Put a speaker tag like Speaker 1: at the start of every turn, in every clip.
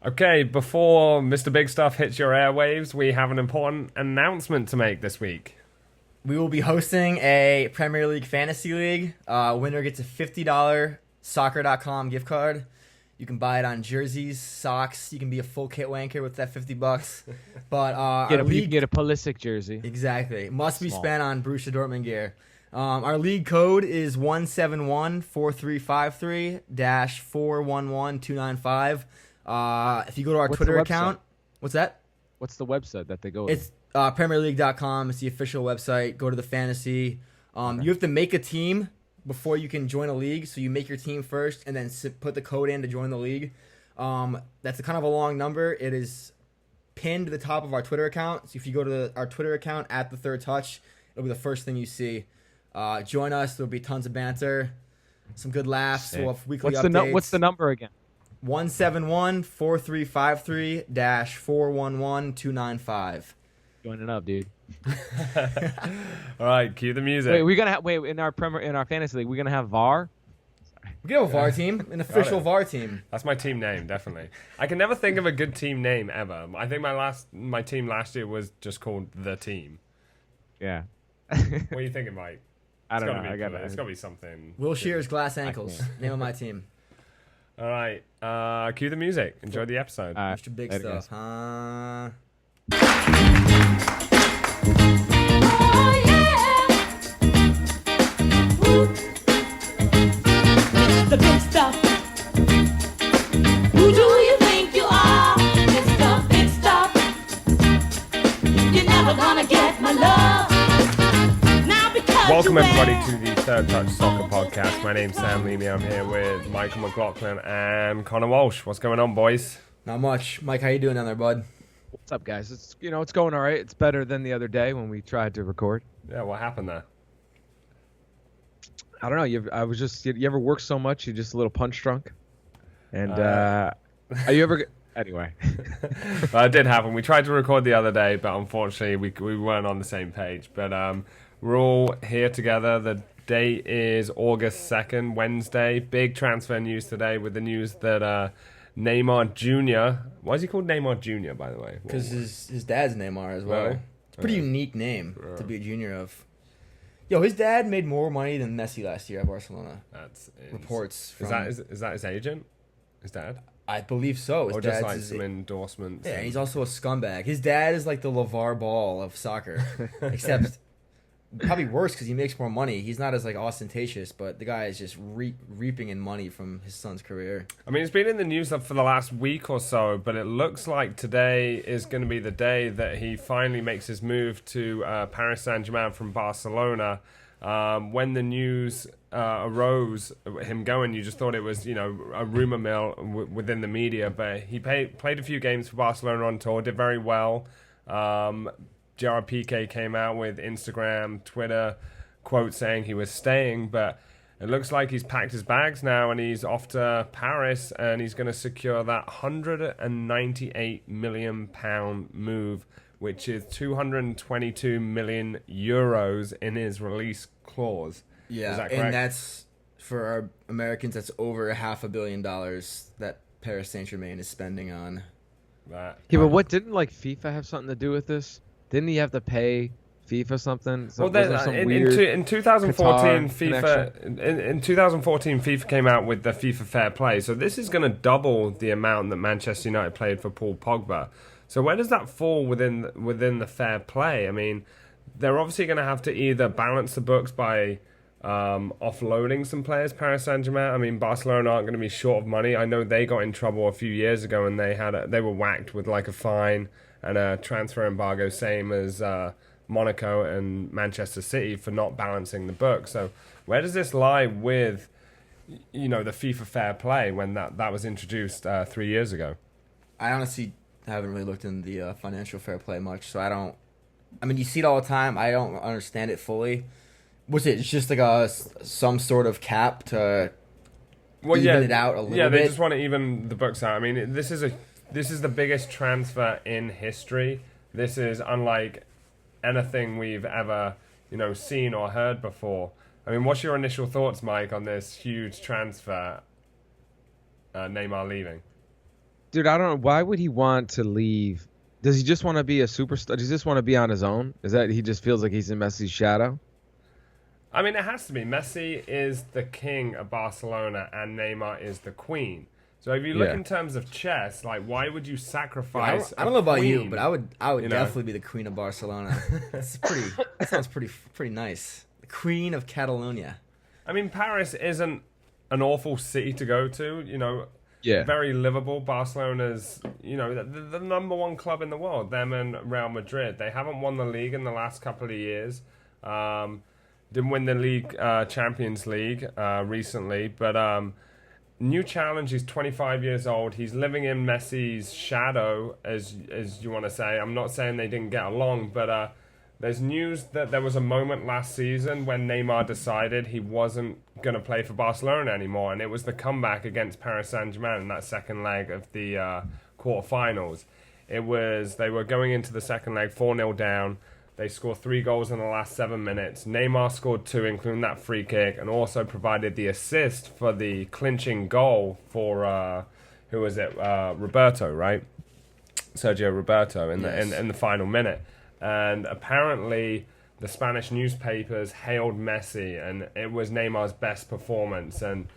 Speaker 1: Okay, before Mr. Big Stuff hits your airwaves, we have an important announcement to make this week.
Speaker 2: We will be hosting a Premier League Fantasy League. Winner gets a $50 soccer.com gift card. You can buy it on jerseys, socks. You can be a full kit wanker with that $50. But
Speaker 3: You can get a Pulisic jersey.
Speaker 2: Exactly. Must be
Speaker 3: Small.
Speaker 2: spent on Borussia Dortmund gear. Our league code is 171-4353-411295. If you go to our
Speaker 3: What's
Speaker 2: Twitter
Speaker 3: the
Speaker 2: account, what's that?
Speaker 3: What's the website that they go to?
Speaker 2: It's PremierLeague.com. It's the official website. Go to the fantasy. You have to make a team before you can join a league. So you make your team first and then put the code in to join the league. That's kind of a long number. It is pinned to the top of our Twitter account. So if you go to our Twitter account at the Third Touch, it'll be the first thing you see. Join us. There'll be tons of banter, some good laughs. We'll have weekly updates.
Speaker 3: What's the number again?
Speaker 2: 171-4353-411295.
Speaker 3: Join it up, dude.
Speaker 1: All right, cue the music.
Speaker 3: Wait in our fantasy league. We're gonna have VAR.
Speaker 2: We can have a VAR team, an official VAR team.
Speaker 1: That's my team name, definitely. I can never think of a good team name ever. I think my team last year was just called The Team.
Speaker 3: Yeah.
Speaker 1: What are you thinking, Mike?
Speaker 3: I don't know.
Speaker 1: It's got to be something.
Speaker 2: Will Shear's glass ankles. Name of my team.
Speaker 1: All right, cue the music. Enjoy the episode.
Speaker 2: Mr. Big
Speaker 3: later,
Speaker 2: Stuff.
Speaker 3: guys.
Speaker 4: The big stuff. Who do you think you are? Mr. Big Stuff. You're never gonna get my love. Now because
Speaker 1: Welcome
Speaker 4: you
Speaker 1: everybody
Speaker 4: wear-
Speaker 1: to the Third Touch Soccer Podcast. My name's Sam Leamy. I'm here with Michael McLaughlin and Connor Walsh. What's going on, boys?
Speaker 2: Not much. Mike, how you doing down there, bud?
Speaker 3: What's up, guys? It's going all right. It's better than the other day when we tried to record.
Speaker 1: Yeah, what happened there?
Speaker 3: I don't know. You ever work so much you're just a little punch drunk? And are you ever? Anyway.
Speaker 1: It did happen. We tried to record the other day, but unfortunately we weren't on the same page. But we're all here together. The date is August 2nd, Wednesday. Big transfer news today with the news that Neymar Jr. Why is he called Neymar Jr., by the way?
Speaker 2: Because his dad's Neymar as well.
Speaker 1: Really?
Speaker 2: It's a pretty unique name to be a junior of. Yo, his dad made more money than Messi last year at Barcelona.
Speaker 1: That's
Speaker 2: Reports from...
Speaker 1: Is that his agent? His dad?
Speaker 2: I believe so. His
Speaker 1: Or just
Speaker 2: dad's
Speaker 1: like
Speaker 2: his-
Speaker 1: some endorsements?
Speaker 2: Yeah, he's also a scumbag. His dad is like the LeVar Ball of soccer, except probably worse because he makes more money. He's not as like ostentatious, but the guy is just reaping in money from his son's career.
Speaker 1: I mean, it's been in the news for the last week or so, but it looks like today is going to be the day that he finally makes his move to Paris Saint-Germain from Barcelona. When the news arose, him going, you just thought it was, a rumor mill within the media, but he played a few games for Barcelona on tour, did very well. Gerard Piqué came out with Instagram, Twitter quote saying he was staying, but it looks like he's packed his bags now and he's off to Paris and he's going to secure that £198 million move, which is 222 million euros in his release clause.
Speaker 2: Yeah,
Speaker 1: Is that correct?
Speaker 2: and that's for our Americans. That's over $500 million that Paris Saint-Germain is spending on.
Speaker 1: That.
Speaker 3: Yeah, but what didn't like FIFA have something to do with this? Didn't he have to pay FIFA something?
Speaker 1: Well,
Speaker 3: Was there some weird
Speaker 1: in 2014,
Speaker 3: Qatar
Speaker 1: in 2014, FIFA came out with the FIFA Fair Play. So this is going to double the amount that Manchester United paid for Paul Pogba. So where does that fall within the fair play? I mean, they're obviously going to have to either balance the books by offloading some players, Paris Saint-Germain. I mean, Barcelona aren't going to be short of money. I know they got in trouble a few years ago and they were whacked with like a fine and a transfer embargo, same as Monaco and Manchester City for not balancing the book. So where does this lie with, the FIFA Fair Play when that was introduced 3 years ago?
Speaker 2: I honestly haven't really looked in the financial fair play much, so I don't. I mean, you see it all the time. I don't understand it fully. Was it just like some sort of cap to even it out a little bit?
Speaker 1: Yeah, they just want to even the books out. I mean, this is the biggest transfer in history. This is unlike anything we've ever, seen or heard before. I mean, what's your initial thoughts, Mike, on this huge transfer, Neymar leaving?
Speaker 3: Dude, I don't know. Why would he want to leave? Does he just want to be a superstar? Does he just want to be on his own? Is that he just feels like he's in Messi's shadow?
Speaker 1: I mean, it has to be. Messi is the king of Barcelona and Neymar is the queen. So if you look in terms of chess, like, why would you sacrifice?
Speaker 2: I don't know about you,
Speaker 1: queen?
Speaker 2: but I would
Speaker 1: you know?
Speaker 2: definitely be the queen of Barcelona. That sounds pretty nice. The queen of Catalonia.
Speaker 1: I mean, Paris isn't an awful city to go to. You know, very livable. Barcelona's, you know, the number one club in the world. Them and Real Madrid. They haven't won the league in the last couple of years. Didn't win the league, Champions League recently, but new challenge. He's 25 years old. He's living in Messi's shadow, as you want to say. I'm not saying they didn't get along, but there's news that there was a moment last season when Neymar decided he wasn't going to play for Barcelona anymore, and it was the comeback against Paris Saint-Germain in that second leg of the quarterfinals. They were going into the second leg 4-0 down. They scored 3 goals in the last 7 minutes. Neymar scored 2, including that free kick, and also provided the assist for the clinching goal for who was it? Roberto, right? Sergio Roberto in the final minute. And apparently, the Spanish newspapers hailed Messi, and it was Neymar's best performance. And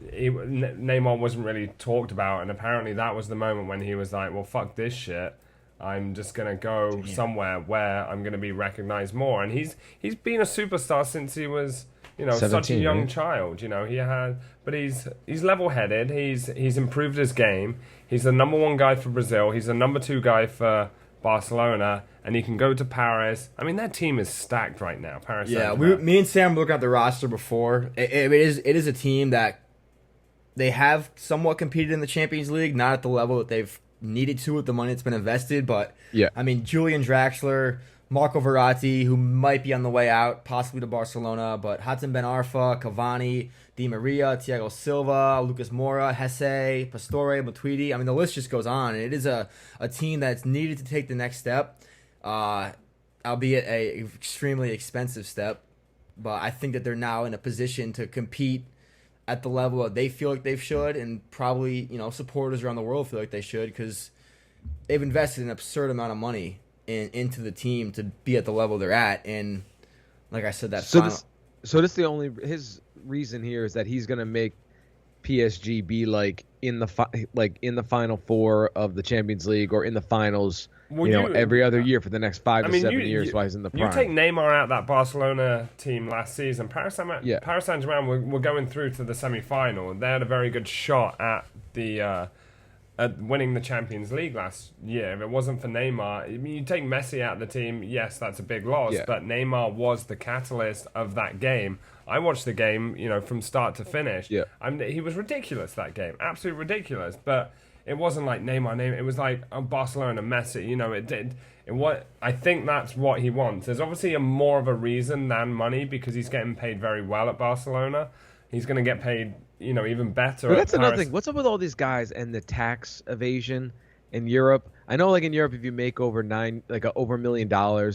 Speaker 1: Neymar wasn't really talked about, and apparently that was the moment when he was like, "Well, fuck this shit. I'm just going to go somewhere where I'm going to be recognized more." And he's been a superstar since he was, you know, such a young child. You know, but he's level-headed. He's improved his game. He's the number 1 guy for Brazil. He's the number 2 guy for Barcelona, and he can go to Paris. I mean, that team is stacked right now. Paris.
Speaker 2: Yeah, me and Sam were looking at the roster before. It is a team that they have somewhat competed in the Champions League, not at the level that they've needed to with the money that's been invested, but I mean, Julian Draxler, Marco Verratti, who might be on the way out, possibly to Barcelona, but Hatem Ben Arfa, Cavani, Di Maria, Thiago Silva, Lucas Moura, Hesse, Pastore, Matuidi. I mean, the list just goes on, and it is a team that's needed to take the next step, albeit a extremely expensive step, but I think that they're now in a position to compete at the level that they feel like they should, and probably, you know, supporters around the world feel like they should, because they've invested an absurd amount of money into the team to be at the level they're at. And like I said, his reason here is that he's gonna make PSG be like in the final 4 of the Champions League or in the finals. Well, every other year for the next 5 to 7 years while he's in the prime.
Speaker 1: You take Neymar out that Barcelona team last season, Paris Saint-Germain were going through to the semi-final. They had a very good shot at winning the Champions League last year. If it wasn't for Neymar, I mean, you take Messi out of the team, yes, that's a big loss, but Neymar was the catalyst of that game. I watched the game, you know, from start to finish. Yeah. He was ridiculous that game, absolutely ridiculous, but it wasn't like Neymar. It was like Barcelona, Messi. You know, I think that's what he wants. There's obviously more of a reason than money, because he's getting paid very well at Barcelona. He's going to get paid, you know, even better.
Speaker 3: But that's another thing. What's up with all these guys and the tax evasion in Europe? I know, like in Europe, if you make over $1 million,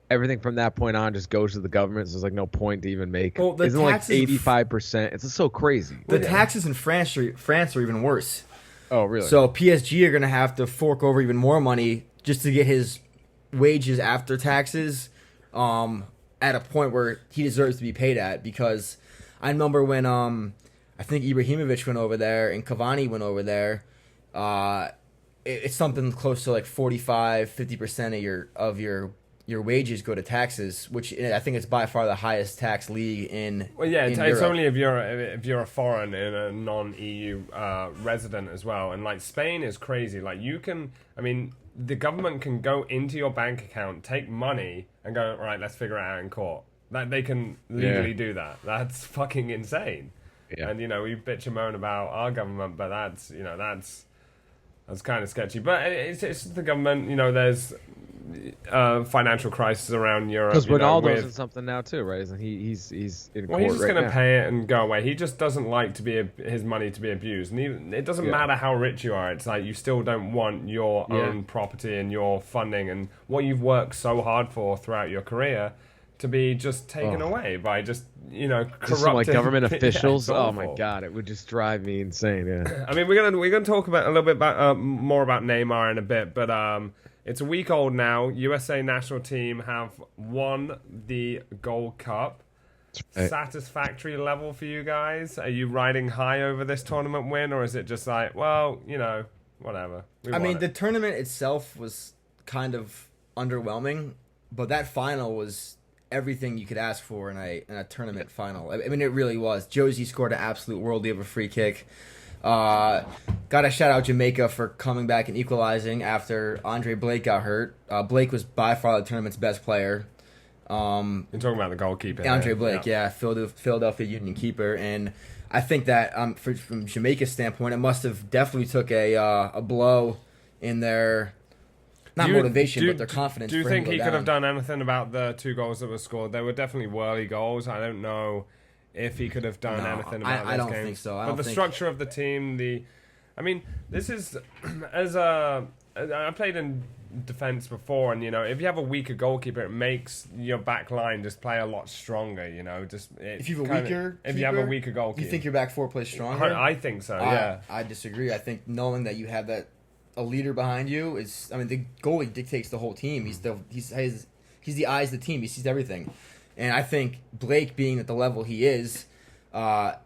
Speaker 3: everything from that point on just goes to the government. So there's like no point to even make.
Speaker 2: Well, the
Speaker 3: Isn't like 85%? It's just so crazy.
Speaker 2: The taxes in France are even worse.
Speaker 3: Oh, really?
Speaker 2: So PSG are going to have to fork over even more money just to get his wages after taxes at a point where he deserves to be paid at. Because I remember when I think Ibrahimovic went over there and Cavani went over there, it's something close to like 45-50% of your wages go to taxes, which I think it's by far the highest tax league in. Well, yeah,
Speaker 1: it's only if you're a foreign and a non-EU resident as well. And like Spain is crazy. Like the government can go into your bank account, take money, and go, right, let's figure it out in court. That they can legally do that. That's fucking insane. Yeah. And we bitch and moan about our government, but that's kind of sketchy. But it's the government. There's financial crisis around Europe.
Speaker 3: Because Ronaldo's in something now too, right? Isn't he's in court?
Speaker 1: Well, he's just going to pay it and go away. He just doesn't like his money to be abused. And it doesn't matter how rich you are. It's like you still don't want your own property and your funding and what you've worked so hard for throughout your career to be just taken away by just corrupted
Speaker 3: Just some, like, government
Speaker 1: Yeah,
Speaker 3: officials.
Speaker 1: it's
Speaker 3: Oh my
Speaker 1: awful.
Speaker 3: God, it would just drive me insane. Yeah.
Speaker 1: I mean, we're gonna talk about a little bit about more about Neymar in a bit, but it's a week old now. USA national team have won the Gold Cup.
Speaker 3: Right.
Speaker 1: Satisfactory level for you guys? Are you riding high over this tournament win, or is it just like, well, whatever?
Speaker 2: I mean, the tournament itself was kind of underwhelming, but that final was everything you could ask for in a tournament final. I mean, it really was. Josie scored an absolute worldie of a free kick. Got to shout out Jamaica for coming back and equalizing after Andre Blake got hurt. Blake was by far the tournament's best player.
Speaker 1: You're talking about the goalkeeper.
Speaker 2: Andre Blake, yeah, Philadelphia Union keeper, and I think that from Jamaica's standpoint, it must have definitely took a blow in their motivation, but their confidence.
Speaker 1: Do you
Speaker 2: for him
Speaker 1: think
Speaker 2: to go
Speaker 1: he could have
Speaker 2: down.
Speaker 1: done anything about the 2 goals that were scored? They were definitely whirly goals. I don't know if he could have done
Speaker 2: No,
Speaker 1: anything about those
Speaker 2: I don't
Speaker 1: games.
Speaker 2: think so.
Speaker 1: But the structure of the team, this is I played in defense before, and if you have a weaker goalkeeper, it makes your back line just play a lot stronger.
Speaker 2: If you have a weaker
Speaker 1: goalkeeper,
Speaker 2: you think your back four plays stronger?
Speaker 1: I think so. Yeah,
Speaker 2: I disagree. I think knowing that you have a leader behind you is. I mean, the goalie dictates the whole team. He's the eyes of the team. He sees everything, and I think Blake being at the level he is, I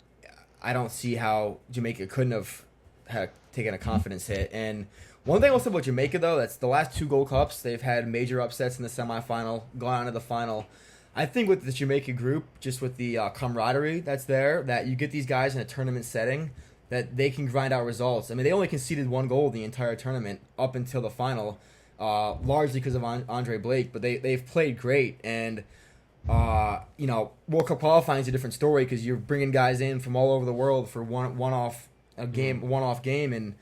Speaker 2: don't see how Jamaica couldn't have taken a confidence hit. And one thing also about Jamaica, though, that's the last 2 Gold Cups, they've had major upsets in the semifinal, gone on to the final. I think with the Jamaica group, just with the camaraderie that's there, that you get these guys in a tournament setting, that they can grind out results. I mean, they only conceded 1 goal the entire tournament up until the final, largely because of Andre Blake, but they've played great. And, World Cup qualifying is a different story because you're bringing guys in from all over the world for one-off game, and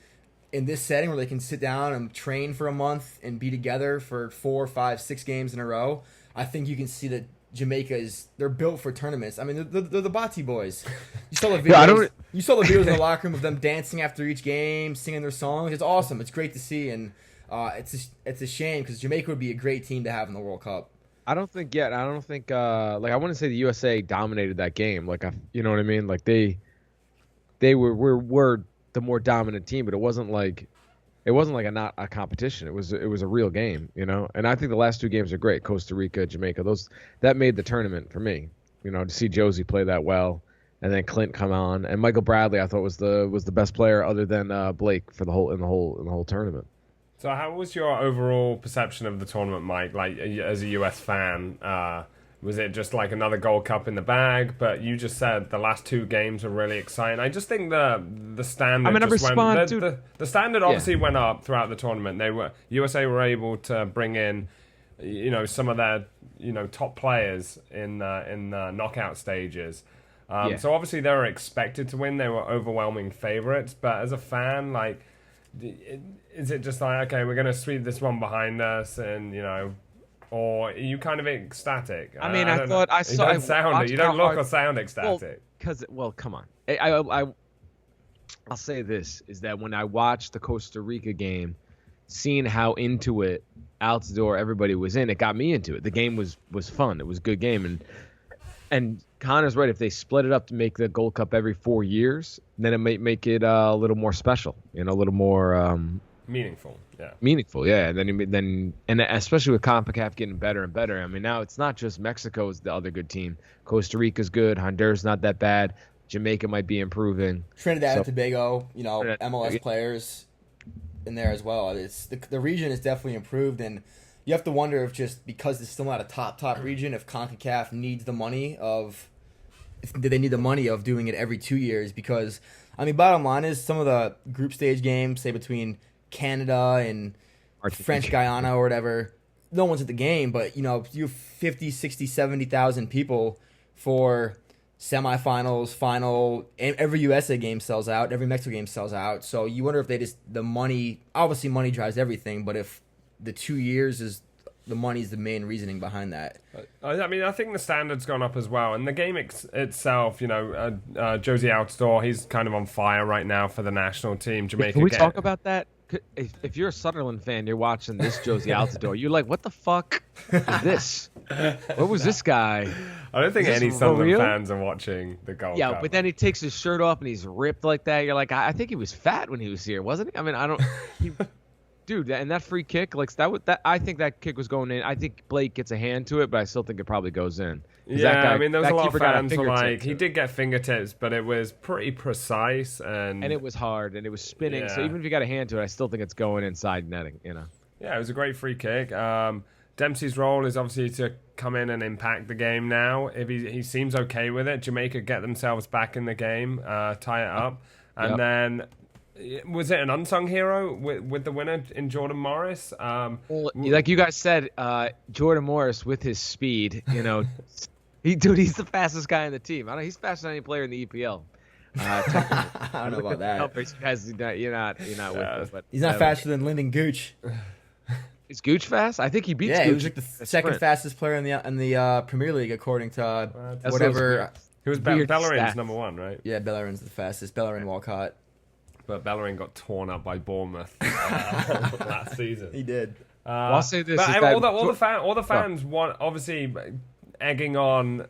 Speaker 2: in this setting where they can sit down and train for a month and be together for 4, 5, 6 games in a row, I think you can see that Jamaica they're built for tournaments. I mean, they're the Bati boys. You saw the videos. You saw the videos in the locker room of them dancing after each game, singing their songs. It's awesome. It's great to see, and it's a shame because Jamaica would be a great team to have in the World Cup.
Speaker 3: I don't think I wouldn't say the USA dominated that game. You know what I mean? Like they were the more dominant team, but it wasn't like not a competition. It was a real game, And I think the last 2 games are great. Costa Rica, Jamaica, that made the tournament for me. To see Josie play that well, and then Clint come on, and Michael Bradley I thought was the best player other than Blake for the whole tournament.
Speaker 1: So how was your overall perception of the tournament, Mike? Like, as a US fan, was it just like another Gold Cup in the bag? But you just said the last 2 games were really exciting. I just think the standard. The standard obviously went up throughout the tournament. USA were able to bring in, some of their top players in knockout stages. So obviously they were expected to win. They were overwhelming favorites. But as a fan, like, is it just like, okay, we're going to sweep this one behind us, and or are you kind of ecstatic?
Speaker 3: I mean,
Speaker 1: I
Speaker 3: thought
Speaker 1: know.
Speaker 3: I saw.
Speaker 1: You don't look or sound ecstatic.
Speaker 3: Well, come on. I'll say this is that when I watched the Costa Rica game, seeing how into it Altidore everybody was in, it got me into it. The game was fun. It was a good game, and Connor's right. If they split it up to make the Gold Cup every 4 years, then it might make it a little more special, a little more
Speaker 1: meaningful. Yeah.
Speaker 3: Meaningful, yeah. And especially with CONCACAF getting better and better. I mean, now it's not just Mexico is the other good team. Costa Rica's good. Honduras not that bad. Jamaica might be improving.
Speaker 2: Trinidad and Tobago, MLS players in there as well. It's the region is definitely improved, and you have to wonder if just because it's still not a top region, if CONCACAF needs the money of doing it every 2 years. Because I mean, bottom line is some of the group stage games, say between Canada and French Guyana or whatever, no one's at the game, but you have 50, 60, 70,000 people for semifinals, final, and every USA game sells out, every Mexico game sells out. So you wonder if money drives everything, but if the 2 years is the money's the main reasoning behind that.
Speaker 1: I mean, I think the standard's gone up as well, and the game itself, Josie Altidore, he's kind of on fire right now for the national team. Jamaica.
Speaker 3: Can we talk about that? If you're a Sunderland fan, you're watching this Josie Altidore, you're like, what the fuck is this? What was this guy?
Speaker 1: I don't think
Speaker 3: Is this
Speaker 1: any
Speaker 3: for
Speaker 1: Sunderland
Speaker 3: real?
Speaker 1: fans are watching the Gold
Speaker 3: Yeah,
Speaker 1: Cup.
Speaker 3: but then he takes his shirt off and he's ripped like that. You're like, I think he was fat when he was here, wasn't he? I mean, I don't. Dude, and that free kick, like I think that kick was going in. I think Blake gets a hand to it, but I still think it probably goes in. 'Cause
Speaker 1: Yeah,
Speaker 3: that guy,
Speaker 1: I mean, there was
Speaker 3: that
Speaker 1: a lot of
Speaker 3: keeper got
Speaker 1: fans who
Speaker 3: fingertip
Speaker 1: like
Speaker 3: to
Speaker 1: he
Speaker 3: it.
Speaker 1: did get fingertips, but it was pretty precise and
Speaker 3: And it was hard, and it was spinning. So
Speaker 1: Yeah.
Speaker 3: even if you got a hand to it, I still think it's going inside netting.
Speaker 1: yeah, it was a great free kick. Dempsey's role is obviously to come in and impact the game now. If he seems okay with it, Jamaica get themselves back in the game, tie it up, and
Speaker 3: Yep.
Speaker 1: then was it an unsung hero with the winner in Jordan Morris?
Speaker 3: Well, like you guys said, Jordan Morris with his speed, he's the fastest guy on the team. He's faster than any player in the EPL.
Speaker 2: I don't know about that.
Speaker 3: You guys, you're not with it, but
Speaker 2: He's not faster than Lyndon Gooch.
Speaker 3: Is Gooch fast? I think he beats.
Speaker 2: Yeah,
Speaker 3: Gooch
Speaker 2: he was like the
Speaker 3: in
Speaker 2: second
Speaker 3: sprint.
Speaker 2: fastest player in the Premier League according to
Speaker 3: That's
Speaker 2: whatever.
Speaker 1: He was
Speaker 3: Weird
Speaker 1: Bellerin's
Speaker 3: stats.
Speaker 1: number one, right?
Speaker 2: Yeah, Bellerin's the fastest. Bellerin Walcott.
Speaker 1: But Bellerin got torn up by Bournemouth last season.
Speaker 2: He did.
Speaker 3: Well, I'll say this:
Speaker 1: But
Speaker 3: is that
Speaker 1: all the fans want obviously egging on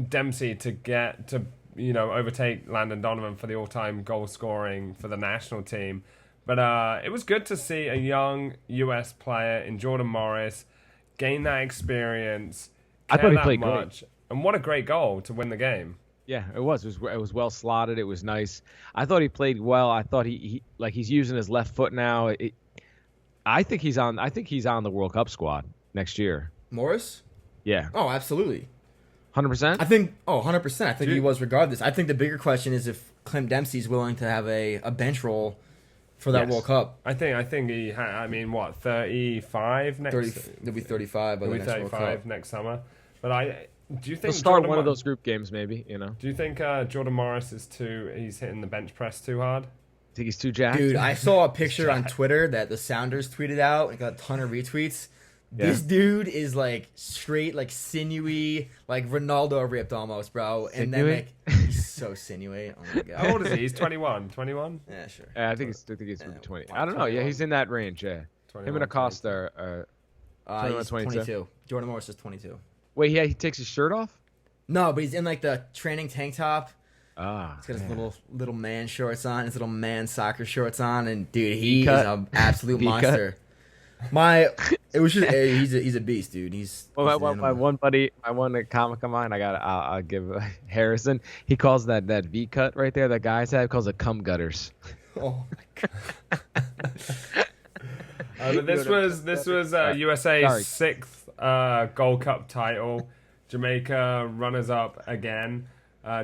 Speaker 1: Dempsey to get to overtake Landon Donovan for the all-time goal scoring for the national team. But it was good to see a young US player in Jordan Morris gain that experience.
Speaker 3: I thought he
Speaker 1: care that
Speaker 3: played great.
Speaker 1: much, and what a great goal to win the game.
Speaker 3: Yeah, it was. It was well slotted. It was nice. I thought he played well. I thought he's using his left foot now. I think he's on the World Cup squad next year.
Speaker 2: Morris?
Speaker 3: Yeah,
Speaker 2: Oh, absolutely.
Speaker 3: 100%.
Speaker 2: I think 100%. I think
Speaker 1: Dude.
Speaker 2: he was regardless. I think the bigger question is if Clint Dempsey's willing to have a bench role for that
Speaker 3: Yes.
Speaker 2: World Cup.
Speaker 1: I think he I mean, what, 35 next
Speaker 2: 30, he'll be 35 by the
Speaker 1: He'll be
Speaker 2: next World
Speaker 1: 35
Speaker 2: Cup.
Speaker 1: next summer. But do you think
Speaker 3: He'll start
Speaker 1: Jordan
Speaker 3: one of
Speaker 1: Mor-
Speaker 3: those group games, maybe.
Speaker 1: Do you think Jordan Morris he's hitting the bench press too hard?
Speaker 3: Think he's too jacked?
Speaker 2: Dude, I saw a picture on Twitter that the Sounders tweeted out. It got a ton of retweets.
Speaker 3: Yeah.
Speaker 2: This dude is like straight, like sinewy, like Ronaldo ripped almost, bro. And then
Speaker 3: Sinewy?
Speaker 2: like he's so sinewy. Oh my god.
Speaker 1: How old is he? He's 21. 21?
Speaker 2: Yeah, sure.
Speaker 3: Yeah, I think he's 20. I don't know. Yeah, he's in that range. Yeah, him
Speaker 1: 21,
Speaker 3: and Acosta are. 21,
Speaker 2: He's
Speaker 3: 22.
Speaker 2: Jordan Morris is 22.
Speaker 3: Wait, he takes his shirt off.
Speaker 2: No, but he's in like the training tank top.
Speaker 3: Ah,
Speaker 2: He's got his little man shorts on, his little man soccer shorts on, and dude, he is
Speaker 3: V-cut.
Speaker 2: an absolute
Speaker 3: V-cut.
Speaker 2: monster. It was just he's a beast, dude. He's
Speaker 3: Well,
Speaker 2: an
Speaker 3: my
Speaker 2: animal.
Speaker 3: one buddy, comic of mine, I'll give Harrison. He calls that V cut right there that guys have, calls it cum gutters.
Speaker 2: Oh my god.
Speaker 1: But this was USA's
Speaker 3: Sorry.
Speaker 1: sixth Gold Cup title. Jamaica runners up again.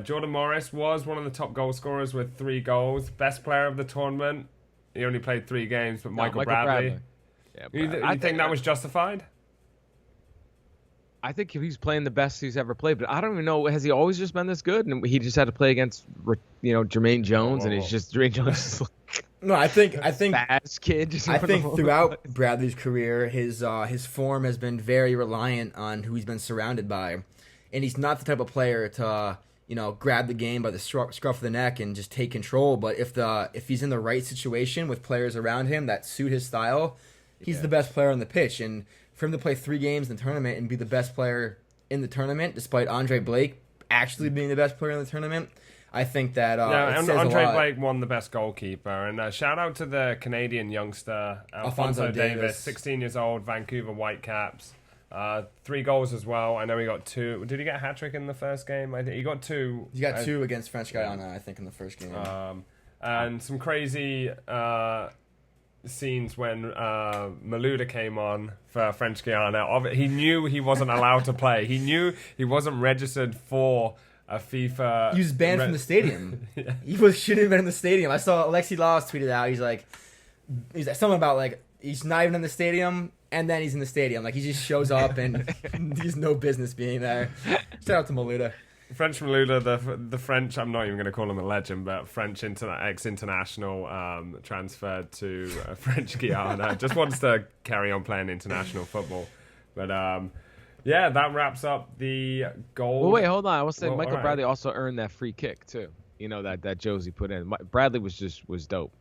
Speaker 1: Jordan Morris was one of the top goal scorers with 3 goals. Best player of the tournament. He only played 3 games, but
Speaker 3: No,
Speaker 1: Michael Bradley.
Speaker 3: Yeah,
Speaker 1: You, you think that was justified?
Speaker 3: I think he's playing the best he's ever played, but I don't even know. Has he always just been this good? And he just had to play against, Jermaine Jones, and he's just Jermaine Jones is like
Speaker 2: No, I think
Speaker 3: fast kid. Just
Speaker 2: I
Speaker 3: running
Speaker 2: think
Speaker 3: all over
Speaker 2: throughout
Speaker 3: the place.
Speaker 2: Bradley's career, his form has been very reliant on who he's been surrounded by, and he's not the type of player to grab the game by the scruff of the neck and just take control. But if he's in the right situation with players around him that suit his style, he's the best player on the pitch. And for him to play 3 games in the tournament and be the best player in the tournament, despite Andre Blake actually being the best player in the tournament, I think that it says
Speaker 1: Andre
Speaker 2: a lot.
Speaker 1: Blake won the best goalkeeper. And shout out to the Canadian youngster, Alphonso Davis, 16 years old, Vancouver Whitecaps. 3 goals as well. I know he got 2. Did he get a hat trick in the first game? I think he got 2.
Speaker 2: He got 2 against French Guyana, I think, in the first game.
Speaker 1: And some crazy scenes when Malouda came on for French Guiana. He knew he wasn't allowed to play. He knew he wasn't registered for a FIFA.
Speaker 2: He was banned from the stadium. He shouldn't have been in the stadium. I saw Alexi Laws tweeted out. He's like something about like he's not even in the stadium, and then he's in the stadium. Like he just shows up and he's no business being there. Shout out to Malouda.
Speaker 1: French Malouda, the French, I'm not even going to call him a legend, but French ex-international transferred to French Guiana. Just wants to carry on playing international football. But yeah, that wraps up the goal.
Speaker 3: Well, wait, hold on. I will say
Speaker 1: Well,
Speaker 3: Michael
Speaker 1: all right.
Speaker 3: Bradley also earned that free kick too. That Josie put in. Bradley was dope.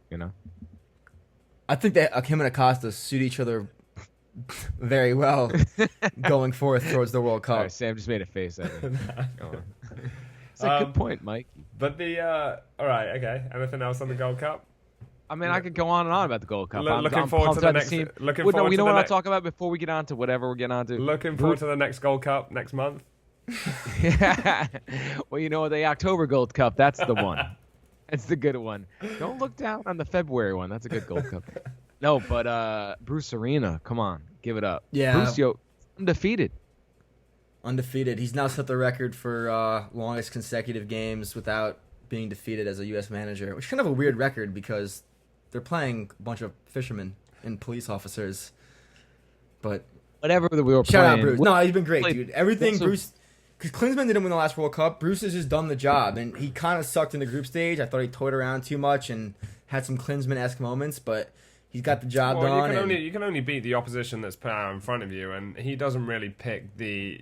Speaker 2: I think that him and Acosta suit each other very well going forth towards the World Cup.
Speaker 3: All right, Sam just made a face at me. Go on. It's a good point, Mike.
Speaker 1: But all right, okay. Anything else on the Gold Cup?
Speaker 3: I mean, I could go on and on about the Gold Cup.
Speaker 1: Looking forward to the next. You
Speaker 3: know what I'll talk about before we get on to whatever we're getting on to?
Speaker 1: Looking forward to the next Gold Cup next month.
Speaker 3: Yeah. Well, you know, the October Gold Cup, that's the one. That's the good one. Don't look down on the February one. That's a good Gold Cup. No, but Bruce Arena, come on, give it up.
Speaker 2: Yeah.
Speaker 3: Bruce, undefeated.
Speaker 2: Undefeated. He's now set the record for longest consecutive games without being defeated as a U.S. manager, which is kind of a weird record because they're playing a bunch of fishermen and police officers. But
Speaker 3: whatever we were
Speaker 2: shout
Speaker 3: playing.
Speaker 2: out Bruce. No, he's been great,
Speaker 3: Played-
Speaker 2: dude. Everything
Speaker 3: also-
Speaker 2: Bruce. Because Klinsmann didn't win the last World Cup. Bruce has just done the job, and he kind of sucked in the group stage. I thought he toyed around too much and had some Klinsmann-esque moments, but he's got the job done.
Speaker 1: You can only beat the opposition that's put out in front of you, and he doesn't really pick the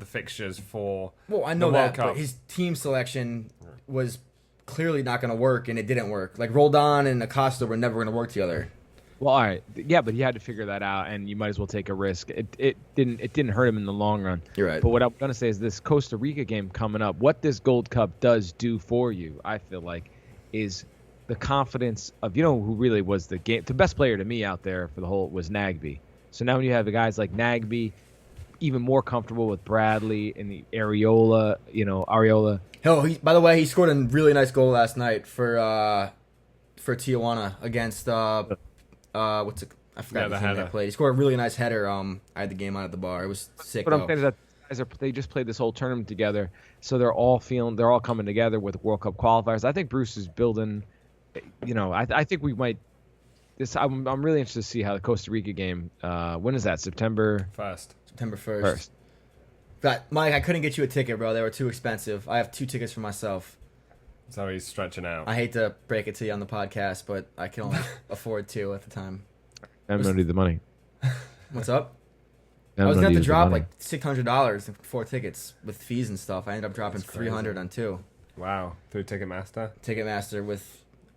Speaker 1: fixtures for.
Speaker 2: Well, I know
Speaker 1: the World
Speaker 2: that,
Speaker 1: Cup.
Speaker 2: but his team selection was clearly not going to work, and it didn't work. Like Roldan and Acosta were never going to work together.
Speaker 3: Well, all right, yeah, but he had to figure that out, and you might as well take a risk. It didn't hurt him in the long run.
Speaker 2: You're right.
Speaker 3: But what I'm gonna say is this Costa Rica game coming up. What this Gold Cup does do for you, I feel like, is the confidence of who really was the best player to me out there for the whole was Nagby. So now when you have the guys like Nagby, even more comfortable with Bradley and the Areola.
Speaker 2: Hell, by the way, he scored a really nice goal last night for Tijuana against I forgot the team that played. He scored a really nice header. I had the game on at the bar. It was sick.
Speaker 3: What I'm saying is that they just played this whole tournament together, so they're all coming together with World Cup qualifiers. I think Bruce is building. I think we might. I'm really interested to see how the Costa Rica game. When is that? September
Speaker 1: 1st.
Speaker 2: September 1st. But Mike, I couldn't get you a ticket, bro. They were too expensive. I have 2 tickets for myself.
Speaker 1: So he's stretching out.
Speaker 2: I hate to break it to you on the podcast, but I can only afford 2 at the time.
Speaker 3: I'm gonna need the money.
Speaker 2: What's up?
Speaker 3: I'm
Speaker 2: I was
Speaker 3: gonna
Speaker 2: going to
Speaker 3: need the
Speaker 2: drop
Speaker 3: money.
Speaker 2: like $600 for 4 tickets with fees and stuff. I ended up dropping $300 on 2.
Speaker 1: Wow, through Ticketmaster.
Speaker 2: Ticketmaster it was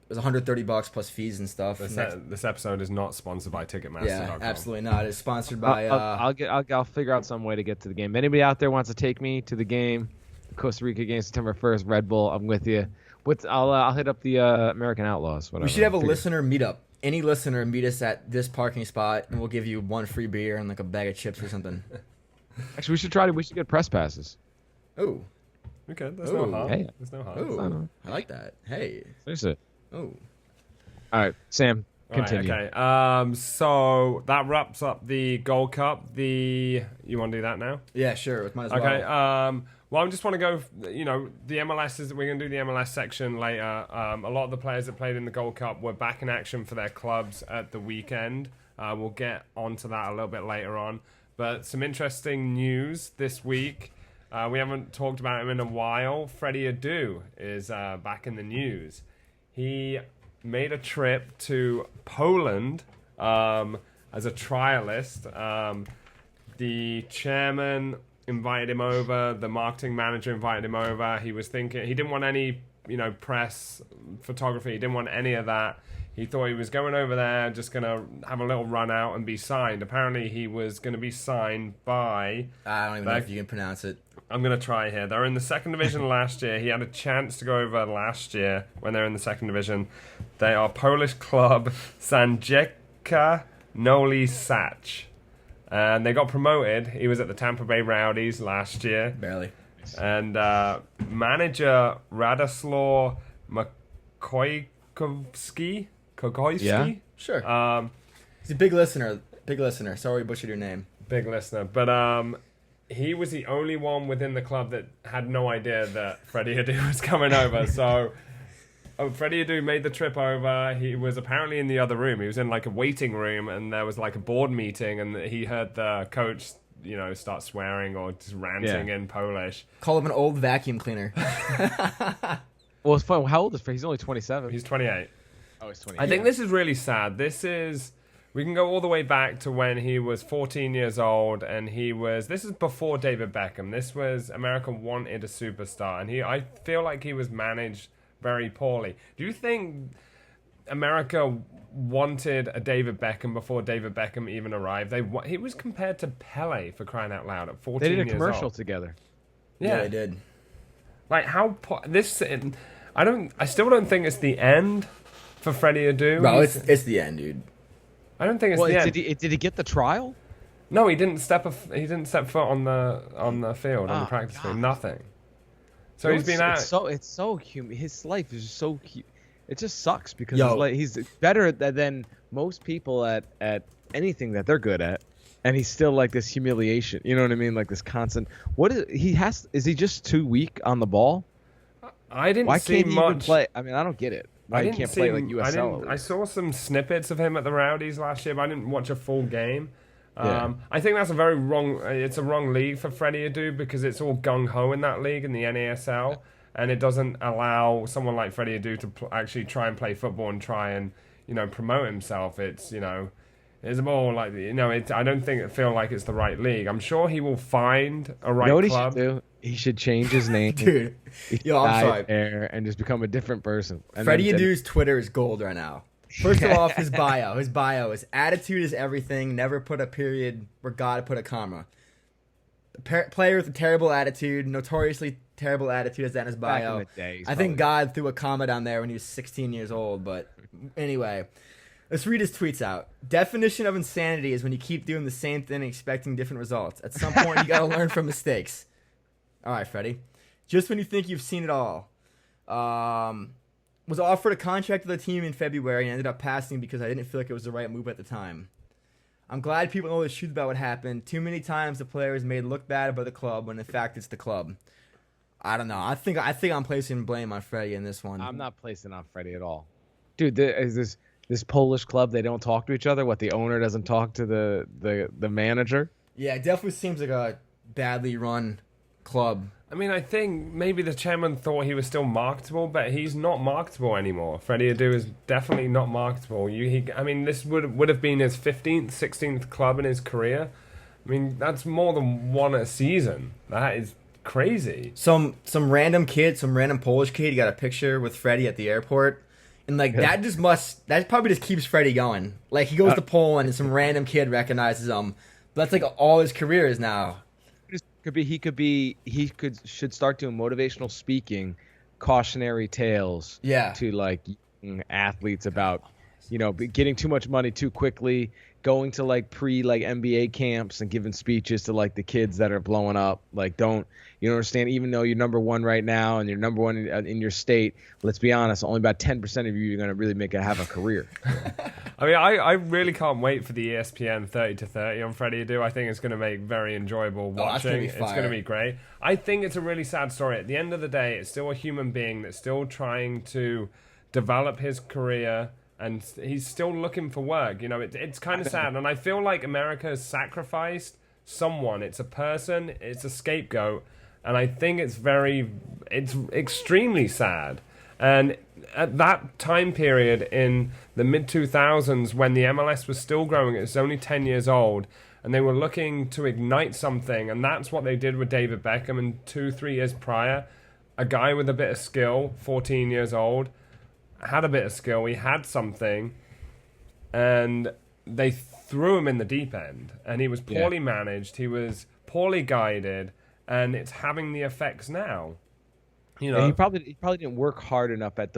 Speaker 2: $130 plus fees and stuff.
Speaker 1: This episode is not sponsored by Ticketmaster.
Speaker 2: Yeah, absolutely not. It's sponsored by.
Speaker 3: I'll figure out some way to get to the game. If anybody out there wants to take me to the game, Costa Rica game, September 1st, Red Bull, I'm with you. I'll hit up the American Outlaws. Whatever.
Speaker 2: We should have a listener meetup. Any listener meet us at this parking spot, and we'll give you 1 free beer and like a bag of chips or something.
Speaker 3: Actually, we should get press passes.
Speaker 2: Oh,
Speaker 1: Okay, there's no harm.
Speaker 3: Hey.
Speaker 1: There's no harm.
Speaker 2: oh, I like that. Hey,
Speaker 3: Finish it.
Speaker 2: oh,
Speaker 3: All right, Sam,
Speaker 1: All right,
Speaker 3: continue.
Speaker 1: okay. So that wraps up the Gold Cup. You want to do that now?
Speaker 2: yeah, sure. Might as well.
Speaker 1: Okay. Well, I just want to go. The MLS we're going to do the MLS section later. A lot of the players that played in the Gold Cup were back in action for their clubs at the weekend. We'll get onto that a little bit later on. But some interesting news this week. We haven't talked about him in a while. Freddy Adu is back in the news. He made a trip to Poland as a trialist. The chairman invited him over. The marketing manager invited him over. He was thinking he didn't want any, press photography. He didn't want any of that. He thought he was going over there, just going to have a little run out and be signed. Apparently, he was going to be signed by...
Speaker 2: I don't even know if you can pronounce it.
Speaker 1: I'm going to try here. They're in the second division last year. He had a chance to go over last year when they're in the second division. They are Polish club Sanjeka Noli Sach. And they got promoted. He was at the Tampa Bay Rowdies last year.
Speaker 2: Barely.
Speaker 1: And manager Radoslaw Kokoyski.
Speaker 3: Yeah.
Speaker 2: Sure. He's a big listener. Sorry we butchered your name.
Speaker 1: Big listener. But he was the only one within the club that had no idea that Freddy Adu was coming over. So Freddy Adu made the trip over. He was apparently in the other room. He was in like a waiting room, and there was like a board meeting, and he heard the coach, start swearing or just ranting in Polish.
Speaker 2: Call him an old vacuum cleaner.
Speaker 3: Well, it's fun. How old is Freddy? He's only 27.
Speaker 1: He's 28.
Speaker 3: Oh, he's 28.
Speaker 1: I think this is really sad. We can go all the way back to when he was 14 years old, and this is before David Beckham. This was America wanted a superstar, and I feel like he was managed very poorly. Do you think America wanted a David Beckham before David Beckham even arrived. He was compared to Pele, for crying out loud, at 14
Speaker 3: They did a
Speaker 1: years
Speaker 3: commercial
Speaker 1: old.
Speaker 3: together.
Speaker 2: Yeah, they did.
Speaker 1: Like I still don't think it's the end for Freddy Adu.
Speaker 2: Bro, it's the end, dude.
Speaker 1: I don't think it's
Speaker 3: Well,
Speaker 1: the end.
Speaker 3: did he get the trial?
Speaker 1: No, he didn't step foot on the field, on the practice field. Nothing. So he's been out.
Speaker 3: It's so human. His life is so cute. It just sucks because he's better than most people at anything that they're good at, and he's still like this humiliation. You know what I mean? Like this constant. Is he just too weak on the ball?
Speaker 1: I didn't
Speaker 3: Why
Speaker 1: see
Speaker 3: can't he
Speaker 1: much.
Speaker 3: even play? I mean, I don't get it. Why he can't play like USL?
Speaker 1: I saw some snippets of him at the Rowdies last year, but I didn't watch a full game.
Speaker 3: Yeah.
Speaker 1: I think that's a very wrong. It's a wrong league for Freddy Adu because it's all gung ho in that league in the NASL, and it doesn't allow someone like Freddy Adu to actually try and play football and try and promote himself. It's it's more like I don't feel like it's the right league. I'm sure he will find a right
Speaker 3: what
Speaker 1: club.
Speaker 3: he should do? He should change his name,
Speaker 2: Dude. Yo, I'm sorry.
Speaker 3: and just become a different person.
Speaker 2: Freddie Adu's Twitter is gold right now. First of all, his bio. His attitude is everything. Never put a period where God put a comma. Player with a terrible attitude, notoriously terrible attitude, is that in his bio.
Speaker 3: Back in the day,
Speaker 2: I think God threw a comma down there when he was 16 years old. But anyway, let's read his tweets out. Definition of insanity is when you keep doing the same thing and expecting different results. At some point, you got to learn from mistakes. All right, Freddie. Just when you think you've seen it all. Was offered a contract with the team in February and ended up passing because I didn't feel like it was the right move at the time. I'm glad people know the truth about what happened. Too many times the player is made look bad by the club when in fact it's the club. I don't know. I think I'm placing blame on Freddie in this one.
Speaker 3: I'm not placing on Freddie at all. Dude, is this Polish club, they don't talk to each other? What, the owner doesn't talk to the manager?
Speaker 2: Yeah, it definitely seems like a badly run club.
Speaker 1: I mean, I think maybe the chairman thought he was still marketable, but he's not marketable anymore. Freddy Adu is definitely not marketable. This would have been his 15th, 16th club in his career. I mean, that's more than one a season. That is crazy.
Speaker 2: Some random kid, some random Polish kid, got a picture with Freddie at the airport. And that probably just keeps Freddie going. Like, he goes to Poland and some random kid recognizes him. But that's like all his career is now.
Speaker 3: He should start doing motivational speaking, cautionary tales to like athletes about getting too much money too quickly, going to like NBA camps and giving speeches to like the kids that are blowing up. Like, don't you understand? Even though you're number one right now and you're number one in your state, let's be honest, only about 10% of you are going to really have a career.
Speaker 1: I mean, I really can't wait for the ESPN 30 to 30 on Freddy Adu. I think it's going to make very enjoyable watching. It's going to be great. I think it's a really sad story. At the end of the day, it's still a human being that's still trying to develop his career, and he's still looking for work. It's kind of sad. And I feel like America has sacrificed someone. It's a person. It's a scapegoat. And I think it's extremely sad. And at that time period in the mid-2000s, when the MLS was still growing, it was only 10 years old, and they were looking to ignite something, and that's what they did with David Beckham. And 2-3 years prior, a guy with a bit of skill, 14 years old, had a bit of skill, he had something, and they threw him in the deep end. And he was poorly managed, he was poorly guided, and it's having the effects now.
Speaker 3: He probably didn't work hard enough at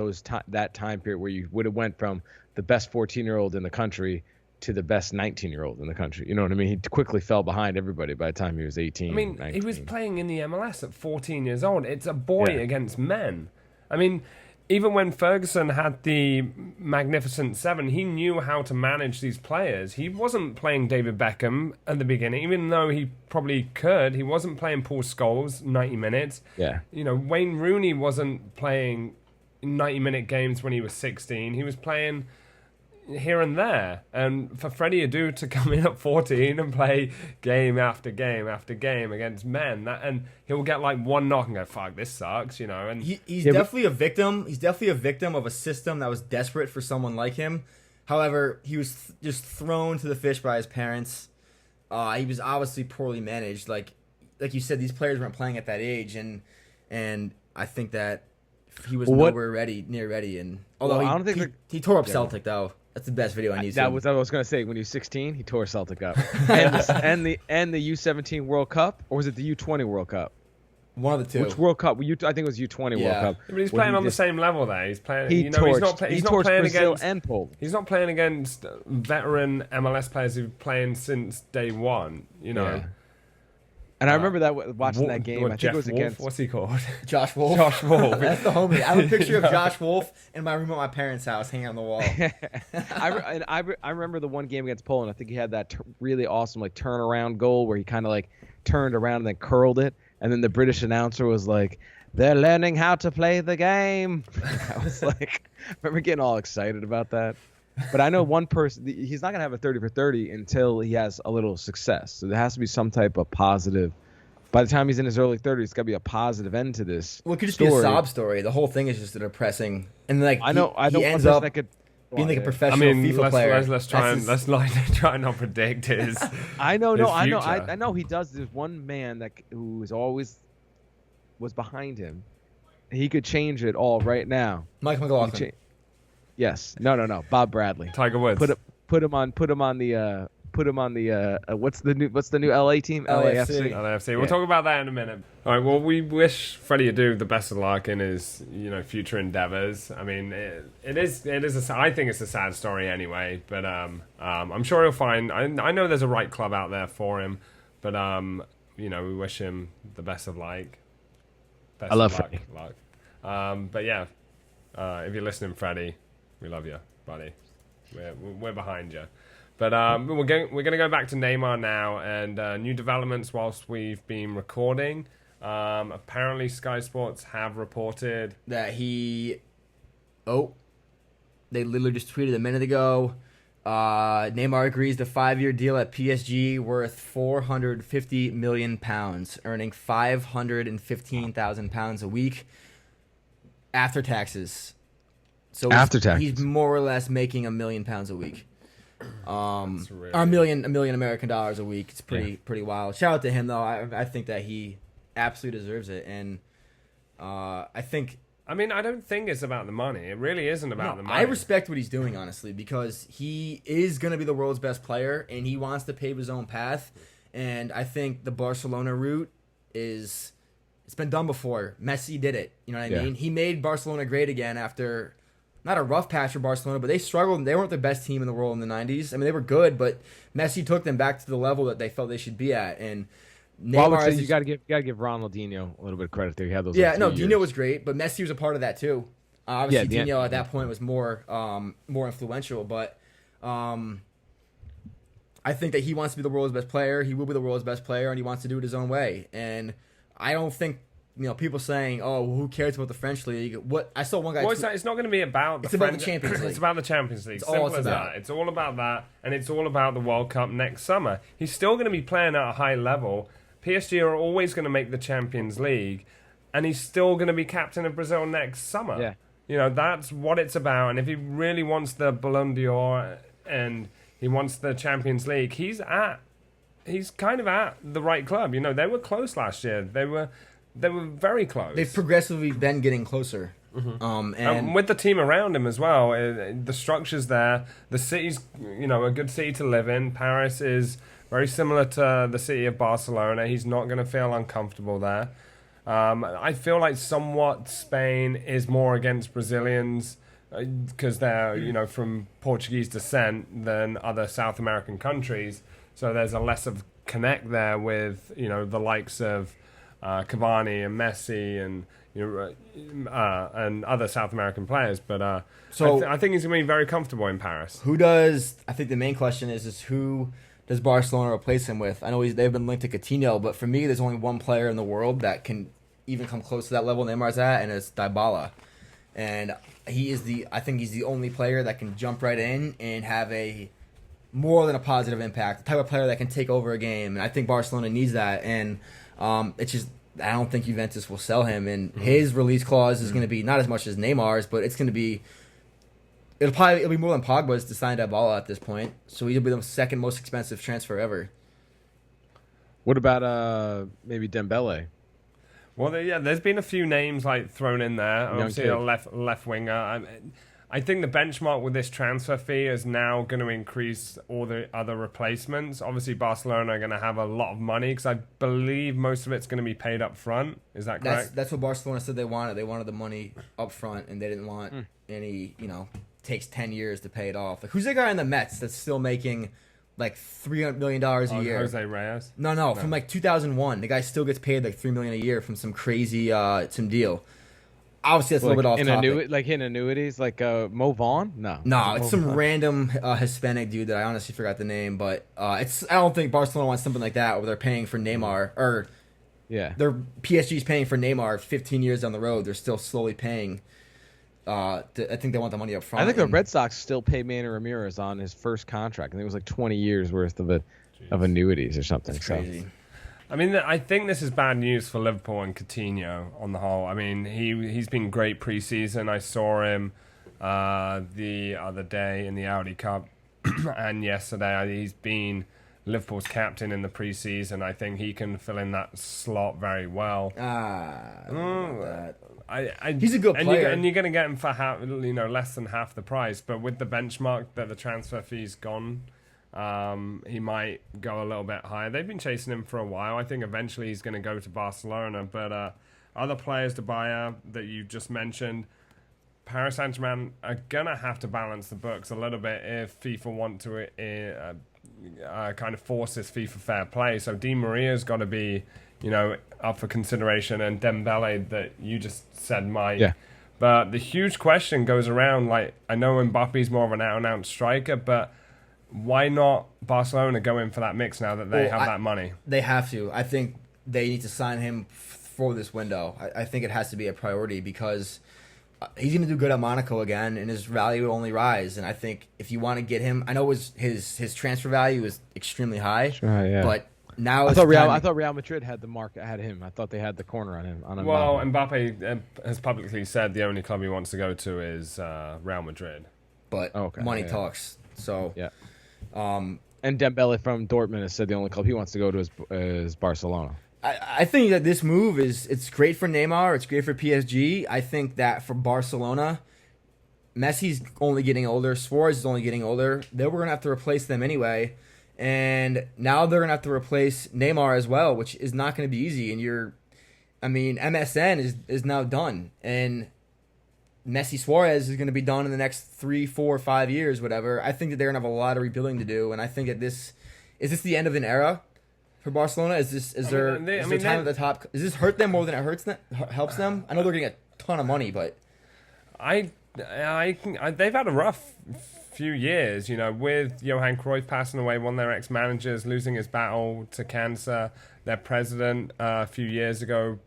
Speaker 3: that time period where you would have went from the best 14-year-old in the country to the best 19-year-old in the country. You know what I mean? He quickly fell behind everybody by the time he was 18.
Speaker 1: I mean,
Speaker 3: 19.
Speaker 1: he was playing in the MLS at 14 years old. It's a boy against men. I mean, even when Ferguson had the Magnificent Seven, he knew how to manage these players. He wasn't playing David Beckham at the beginning, even though he probably could. He wasn't playing Paul Scholes 90 minutes.
Speaker 3: Yeah.
Speaker 1: Wayne Rooney wasn't playing 90-minute games when he was 16. He was playing here and there. And for Freddy Adu to come in at 14 and play game after game after game against men, and he'll get like one knock and go, fuck, this sucks, And
Speaker 2: he's definitely a victim. He's definitely a victim of a system that was desperate for someone like him. However, he was just thrown to the fish by his parents. He was obviously poorly managed. Like you said, these players weren't playing at that age, and I think that he was
Speaker 3: What-
Speaker 2: nowhere near ready. And although
Speaker 3: Well,
Speaker 2: he,
Speaker 3: I don't think
Speaker 2: he tore up Celtic though. That's the best video I need.
Speaker 3: That was what I was gonna say. When he was 16, he tore Celtic up, and the U17 World Cup, or was it the U20 World Cup?
Speaker 2: one of the two.
Speaker 3: Which World Cup? I think it was U20
Speaker 2: Yeah.
Speaker 3: World Cup.
Speaker 1: But he's
Speaker 3: when
Speaker 1: playing
Speaker 3: he
Speaker 1: on the
Speaker 3: just-
Speaker 1: same level there. He's playing.
Speaker 3: He
Speaker 1: you know, he's not,
Speaker 3: torched,
Speaker 1: he's
Speaker 3: he
Speaker 1: not
Speaker 3: torched
Speaker 1: playing
Speaker 3: Brazil
Speaker 1: against.
Speaker 3: and Poland.
Speaker 1: He's not playing against veteran MLS players who've playing since day one. You know.
Speaker 3: Yeah. And I remember that watching
Speaker 1: Wa-
Speaker 3: that game.
Speaker 1: what,
Speaker 3: I think
Speaker 1: Jeff
Speaker 3: it was
Speaker 1: Wolf?
Speaker 3: against.
Speaker 1: What's he called?
Speaker 2: Josh Wolf.
Speaker 1: Josh Wolf.
Speaker 2: That's the homie. I have a picture of Josh Wolf in my room at my parents' house, hanging on the wall.
Speaker 3: I remember the one game against Poland. I think he had that really awesome like turnaround goal where he kind of like turned around and then curled it, and then the British announcer was like, "They're learning how to play the game." I was like, I remember getting all excited about that. But I know one person, he's not gonna have a 30 for 30 until he has a little success. So there has to be some type of positive. By the time he's in his early 30s, it's got to be a positive end to this.
Speaker 2: Well, it could just
Speaker 3: story.
Speaker 2: be a sob story. The whole thing is just a depressing, and like
Speaker 3: I know
Speaker 2: he
Speaker 3: one
Speaker 2: ends
Speaker 3: person
Speaker 2: up
Speaker 3: that could
Speaker 2: being like a
Speaker 3: Yeah.
Speaker 2: professional
Speaker 1: I mean,
Speaker 2: FIFA player.
Speaker 1: let's try
Speaker 2: That's
Speaker 1: and
Speaker 2: his-
Speaker 1: let's like try and not predict his.
Speaker 3: I know,
Speaker 1: his
Speaker 3: no, I know,
Speaker 1: future.
Speaker 3: I know he does. There's one man who is always was behind him. He could change it all right now.
Speaker 2: Mike
Speaker 3: He
Speaker 2: McLaughlin.
Speaker 3: Yes, no, Bob Bradley.
Speaker 1: Tiger Woods.
Speaker 3: Put him on the what's the new LA team?
Speaker 2: LAFC.
Speaker 1: LAFC. We'll
Speaker 3: Yeah.
Speaker 1: talk about that in a minute. All right. Well, we wish Freddy Adu the best of luck in his future endeavors. I mean, it is. I think it's a sad story anyway. But I'm sure he'll find. I know there's a right club out there for him. But we wish him the best of luck.
Speaker 3: I love Freddie.
Speaker 1: But yeah, if you're listening, Freddie, we love you, buddy. We're behind you. But we're going to go back to Neymar now, and new developments whilst we've been recording. Apparently, Sky Sports have reported
Speaker 2: That he, they literally just tweeted a minute ago. Neymar agrees to 5-year deal at PSG worth £450 million, earning £515,000 a week after taxes. So
Speaker 3: After taxes.
Speaker 2: he's more or less making £1 million a week.
Speaker 1: That's really-
Speaker 2: Or a million American dollars a week. It's pretty wild. Shout out to him though. I think that he absolutely deserves it, and I think.
Speaker 1: I mean, I don't think it's about the money. It really isn't about the money.
Speaker 2: I respect what he's doing, honestly, because he is going to be the world's best player, and he wants to pave his own path. And I think the Barcelona route it's been done before. Messi did it. You know what I
Speaker 3: Yeah.
Speaker 2: mean? He made Barcelona great again after not a rough patch for Barcelona, but they struggled. They weren't the best team in the world in the 90s. I mean, they were good, but Messi took them back to the level that they felt they should be at. And
Speaker 3: Well, I would
Speaker 2: Neymar
Speaker 3: say
Speaker 2: is
Speaker 3: you got to give Ronaldinho a little bit of credit there. He had those.
Speaker 2: yeah,
Speaker 3: like,
Speaker 2: no,
Speaker 3: 2
Speaker 2: Dino
Speaker 3: years.
Speaker 2: was great, but Messi was a part of that too. Obviously,
Speaker 3: Yeah,
Speaker 2: Dino at that point was more influential, but I think that he wants to be the world's best player. He will be the world's best player, and he wants to do it his own way. And I don't think people saying, "Oh, well, who cares about the French league?" What I saw one guy.
Speaker 1: Well, it's not going to be about the
Speaker 2: It's about the
Speaker 1: French-
Speaker 2: Champions League.
Speaker 1: It's about the Champions League.
Speaker 2: It's all
Speaker 1: Simple
Speaker 2: it's
Speaker 1: as
Speaker 2: about.
Speaker 1: that. It's all about that, and it's all about the World Cup next summer. He's still going to be playing at a high level. PSG are always going to make the Champions League, and he's still going to be captain of Brazil next summer.
Speaker 3: Yeah.
Speaker 1: That's what it's about. And if he really wants the Ballon d'Or and he wants the Champions League, he's kind of at the right club. They were close last year. They were very close.
Speaker 2: They've progressively been getting closer. And
Speaker 1: with the team around him as well, the structure's there. The city's, a good city to live in. Paris is very similar to the city of Barcelona. He's not going to feel uncomfortable there. I feel like somewhat Spain is more against Brazilians because they're, from Portuguese descent than other South American countries. So there's a less of connect there with, the likes of Cavani and Messi and and other South American players. But
Speaker 2: So-
Speaker 1: I think he's going to be very comfortable in Paris.
Speaker 2: I think the main question is who does Barcelona replace him with? I know they've been linked to Coutinho, but for me, there's only one player in the world that can even come close to that level Neymar's at, and it's Dybala. And I think he's the only player that can jump right in and have a more than a positive impact. The type of player that can take over a game. And I think Barcelona needs that. And it's just I don't think Juventus will sell him. And his release clause is going to be not as much as Neymar's, but it's going to be. It'll be more than Pogba's to sign Dybala at this point. So he'll be the second most expensive transfer ever.
Speaker 3: What about maybe Dembele?
Speaker 1: Well, there's been a few names like thrown in there. Obviously,
Speaker 3: kid.
Speaker 1: a left winger. I think the benchmark with this transfer fee is now going to increase all the other replacements. Obviously, Barcelona are going to have a lot of money because I believe most of it's going to be paid up front. Is that correct?
Speaker 2: That's what Barcelona said they wanted. They wanted the money up front, and they didn't want any, takes 10 years to pay it off. Like, who's the guy in the Mets that's still making like $300 million a year?
Speaker 1: Jose Reyes?
Speaker 2: No, from like 2001. The guy still gets paid like $3 million a year from some crazy some deal. Obviously, that's a little bit off topic.
Speaker 3: In annuities, like Mo Vaughn? No,
Speaker 2: it's some random Hispanic dude that I honestly forgot the name, but I don't think Barcelona wants something like that where they're paying for Neymar or their PSG's paying for Neymar 15 years down the road. They're still slowly paying. I think they want the money up front.
Speaker 3: I think the Red Sox still pay Manny Ramirez on his first contract. I think it was like 20 years worth of annuities or something.
Speaker 2: That's crazy.
Speaker 3: So.
Speaker 1: I mean, I think this is bad news for Liverpool and Coutinho on the whole. I mean, he's been great preseason. I saw him the other day in the Audi Cup, and yesterday he's been Liverpool's captain in the preseason. I think he can fill in that slot very well.
Speaker 2: He's a good player,
Speaker 1: and you're going to get him for less than half the price. But with the benchmark that the transfer fee's gone. He might go a little bit higher. They've been chasing him for a while. I think eventually he's going to go to Barcelona. But other players to buy that you just mentioned, Paris Saint-Germain are going to have to balance the books a little bit if FIFA want to kind of force this FIFA fair play. So Di Maria's got to be, up for consideration, and Dembele that you just said, Mike.
Speaker 3: Yeah.
Speaker 1: But the huge question goes around, like, I know Mbappe's more of an out-and-out striker, but why not Barcelona go in for that mix now that they have that money?
Speaker 2: They have to. I think they need to sign him for this window. I think it has to be a priority because he's going to do good at Monaco again, and his value will only rise. And I think if you want to get him, I know his transfer value is extremely high, but now
Speaker 3: I thought Real Madrid had him. I thought they had the corner on him.
Speaker 1: Well, Mbappe has publicly said the only club he wants to go to is Real Madrid.
Speaker 2: But money talks. So
Speaker 3: yeah. And Dembele from Dortmund has said the only club he wants to go to is Barcelona.
Speaker 2: I think that this move it's great for Neymar. It's great for PSG. I think that for Barcelona, Messi's only getting older. Suarez is only getting older. They were going to have to replace them anyway. And now they're going to have to replace Neymar as well, which is not going to be easy. And MSN is now done. And Messi Suarez is going to be done in the next 3, 4, 5 years, whatever. I think that they're going to have a lot of rebuilding to do, and I think that is this the end of an era for Barcelona? Is there time at the top? Does this hurt them more than it helps them? I know they're getting a ton of money, but
Speaker 1: they've had a rough few years, with Johan Cruyff passing away, one of their ex-managers losing his battle to cancer, their president a few years ago,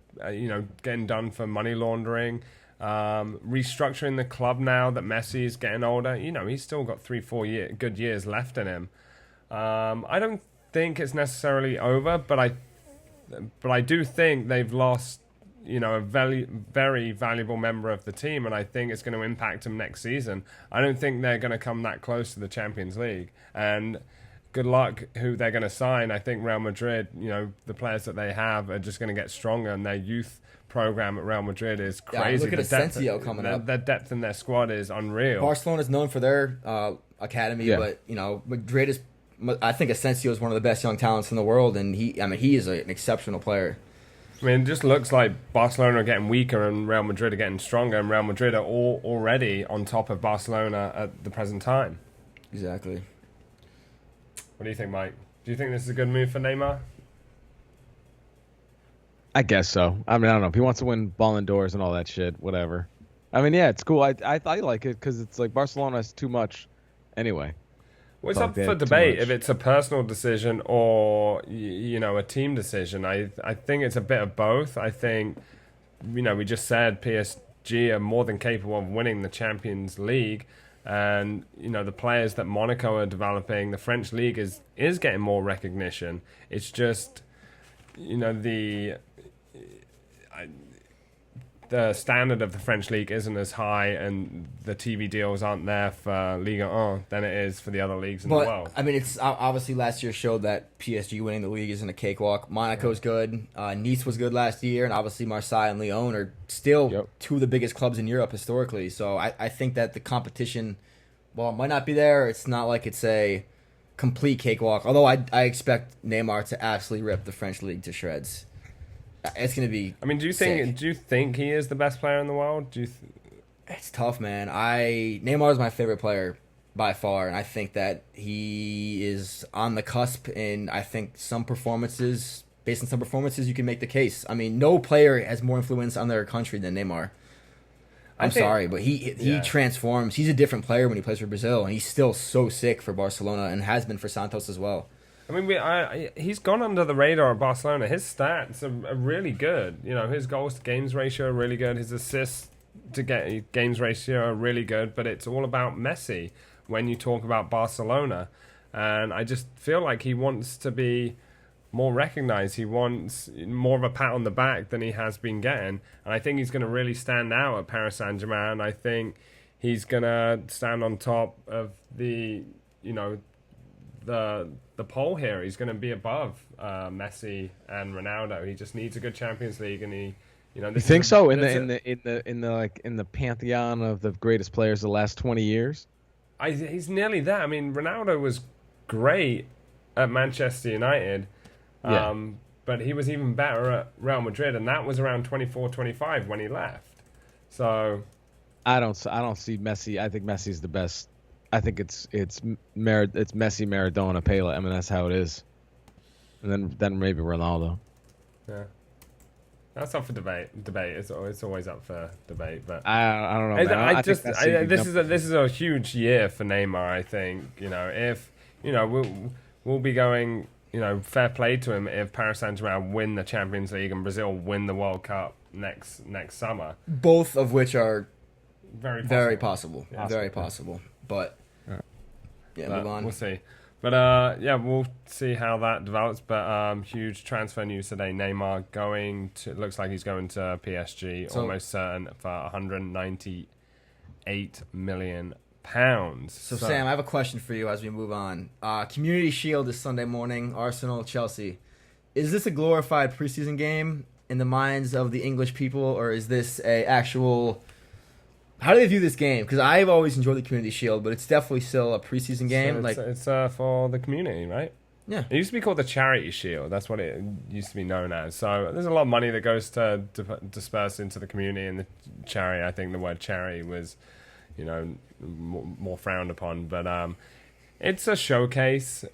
Speaker 1: getting done for money laundering. Restructuring the club now that Messi is getting older. He's still got 3-4 good years left in him. I don't think it's necessarily over, but I do think they've lost, a very, very valuable member of the team, and I think it's going to impact them next season. I don't think they're going to come that close to the Champions League, and good luck who they're going to sign. I think Real Madrid, the players that they have are just going to get stronger, and their youth program at Real Madrid is crazy.
Speaker 2: Look at Asensio coming up.
Speaker 1: Their depth in their squad is unreal.
Speaker 2: Barcelona's known for their academy, but Madrid is. I think Asensio is one of the best young talents in the world, and he is an exceptional player.
Speaker 1: It just looks like Barcelona are getting weaker and Real Madrid are getting stronger, and Real Madrid are already on top of Barcelona at the present time.
Speaker 2: Exactly.
Speaker 1: What do you think, Mike? Do you think this is a good move for Neymar?
Speaker 3: I guess so. I don't know. If he wants to win Ballon d'Ors and all that shit, whatever. It's cool. I like it because it's like Barcelona is too much anyway.
Speaker 1: Well, it's up for debate if it's a personal decision or, a team decision. I think it's a bit of both. I think, we just said PSG are more than capable of winning the Champions League. And, the players that Monaco are developing, the French league is getting more recognition. It's just, the standard of the French league isn't as high and the TV deals aren't there for Ligue 1 than it is for the other leagues in the world.
Speaker 2: I mean, it's obviously last year showed that PSG winning the league isn't a cakewalk. Monaco's good. Nice was good last year, and obviously Marseille and Lyon are still two of the biggest clubs in Europe historically. So I think that the competition, well, it might not be there. It's not like it's a complete cakewalk. Although I expect Neymar to absolutely rip the French league to shreds. It's gonna be.
Speaker 1: I mean, do you think he is the best player in the world?
Speaker 2: It's tough, man. Neymar is my favorite player by far, and I think that he is on the cusp. And I think based on some performances, you can make the case. I mean, no player has more influence on their country than Neymar. I'm sorry, but he transforms. He's a different player when he plays for Brazil, and he's still so sick for Barcelona and has been for Santos as well.
Speaker 1: I mean, he's gone under the radar of Barcelona. His stats are really good. You know, his goals to games ratio are really good. His assists to games ratio are really good. But it's all about Messi when you talk about Barcelona. And I just feel like he wants to be more recognized. He wants more of a pat on the back than he has been getting. And I think he's going to really stand out at Paris Saint-Germain. I think he's going to stand on top of the poll here. He's going to be above Messi and Ronaldo. He just needs a good Champions League, and you think
Speaker 3: so? In the pantheon of the greatest players of the last 20 years,
Speaker 1: he's nearly there. I mean, Ronaldo was great at Manchester United, but he was even better at Real Madrid, and that was around 24-25 when he left. So
Speaker 3: I don't see Messi. I think Messi's the best. I think it's Messi, Maradona, Pele. I mean, that's how it is. And then maybe Ronaldo.
Speaker 1: Yeah, that's up for debate. It's always up for debate. But
Speaker 3: I don't know. Man.
Speaker 1: This is a huge year for Neymar. I think if we'll be going. Fair play to him if Paris Saint-Germain win the Champions League and Brazil win the World Cup next summer.
Speaker 2: Both of which are
Speaker 1: very possible.
Speaker 2: Very possible. But move on.
Speaker 1: We'll see. But we'll see how that develops. But huge transfer news today. Neymar looks like he's going to PSG, almost certain, for 198 million pounds.
Speaker 2: So Sam, I have a question for you as we move on. Community Shield is Sunday morning. Arsenal, Chelsea. Is this a glorified preseason game in the minds of the English people, or is this a actual? How do they view this game? Because I've always enjoyed the Community Shield, but it's definitely still a preseason game.
Speaker 1: So it's for the community, right?
Speaker 2: Yeah.
Speaker 1: It used to be called the Charity Shield. That's what it used to be known as. So there's a lot of money that goes to disperse into the community and the charity. I think the word charity was, more frowned upon. But it's a showcase.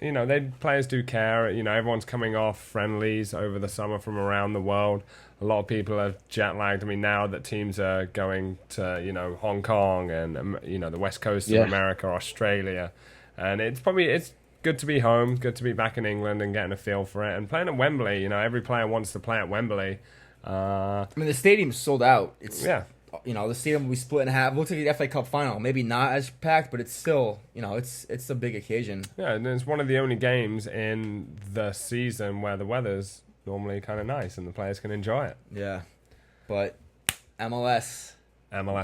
Speaker 1: Players do care. Everyone's coming off friendlies over the summer from around the world. A lot of people are jet lagged. I mean, now that teams are going to, Hong Kong and, the West Coast of America, Australia. And it's good to be home, good to be back in England and getting a feel for it. And playing at Wembley, every player wants to play at Wembley.
Speaker 2: I mean, the stadium's sold out. The stadium will be split in half. It looks like the FA Cup final. Maybe not as packed, but it's still, it's a big occasion.
Speaker 1: Yeah, and it's one of the only games in the season where the weather's normally kind of nice and the players can enjoy it.
Speaker 2: Yeah, but MLS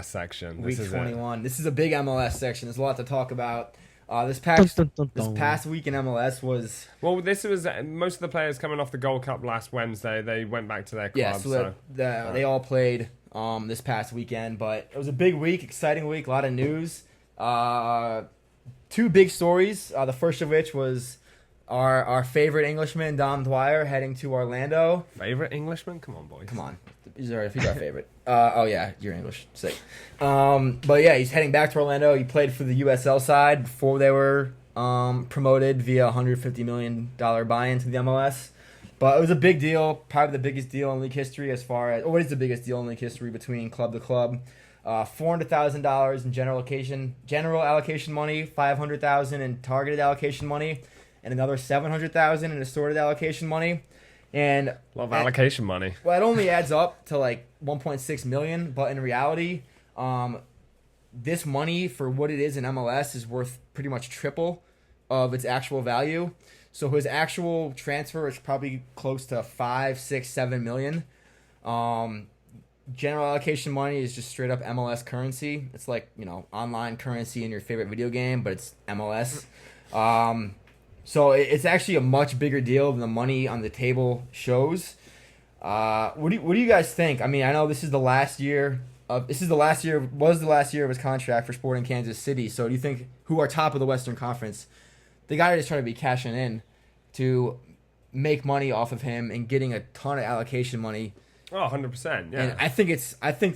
Speaker 1: section.
Speaker 2: Week 21. This is a big MLS section. There's a lot to talk about. This past week in MLS was...
Speaker 1: Well, this was most of the players coming off the Gold Cup last Wednesday. They went back to their clubs.
Speaker 2: Yeah, they all played this past weekend, but it was a big week, exciting week, a lot of news. Two big stories, the first of which was our favorite Englishman, Dom Dwyer, heading to Orlando.
Speaker 1: Favorite Englishman? Come on, boys.
Speaker 2: Come on. He's our favorite. Oh, yeah, you're English. Sick. But, yeah, he's heading back to Orlando. He played for the USL side before they were promoted via $150 million buy-in to the MLS. But it was a big deal, probably the biggest deal in league history what is the biggest deal in league history between club to club. $400,000 in general allocation money, $500,000 in targeted allocation money, and another $700,000 in assorted allocation money. And
Speaker 1: a lot of allocation money.
Speaker 2: Well, it only adds up to like $1.6 million, but in reality, this money for what it is in MLS is worth pretty much triple of its actual value. So his actual transfer is probably close to $5, $6, $7 million. general allocation money is just straight up MLS currency. It's like, online currency in your favorite video game, but it's MLS. So it's actually a much bigger deal than the money on the table shows. What do you guys think? I mean, I know this is the last year of his contract for Sporting Kansas City. So do you think, who are top of the Western Conference, they got to just try to be cashing in to make money off of him and getting a ton of allocation money.
Speaker 1: Oh, 100%. Yeah.
Speaker 2: And I think it's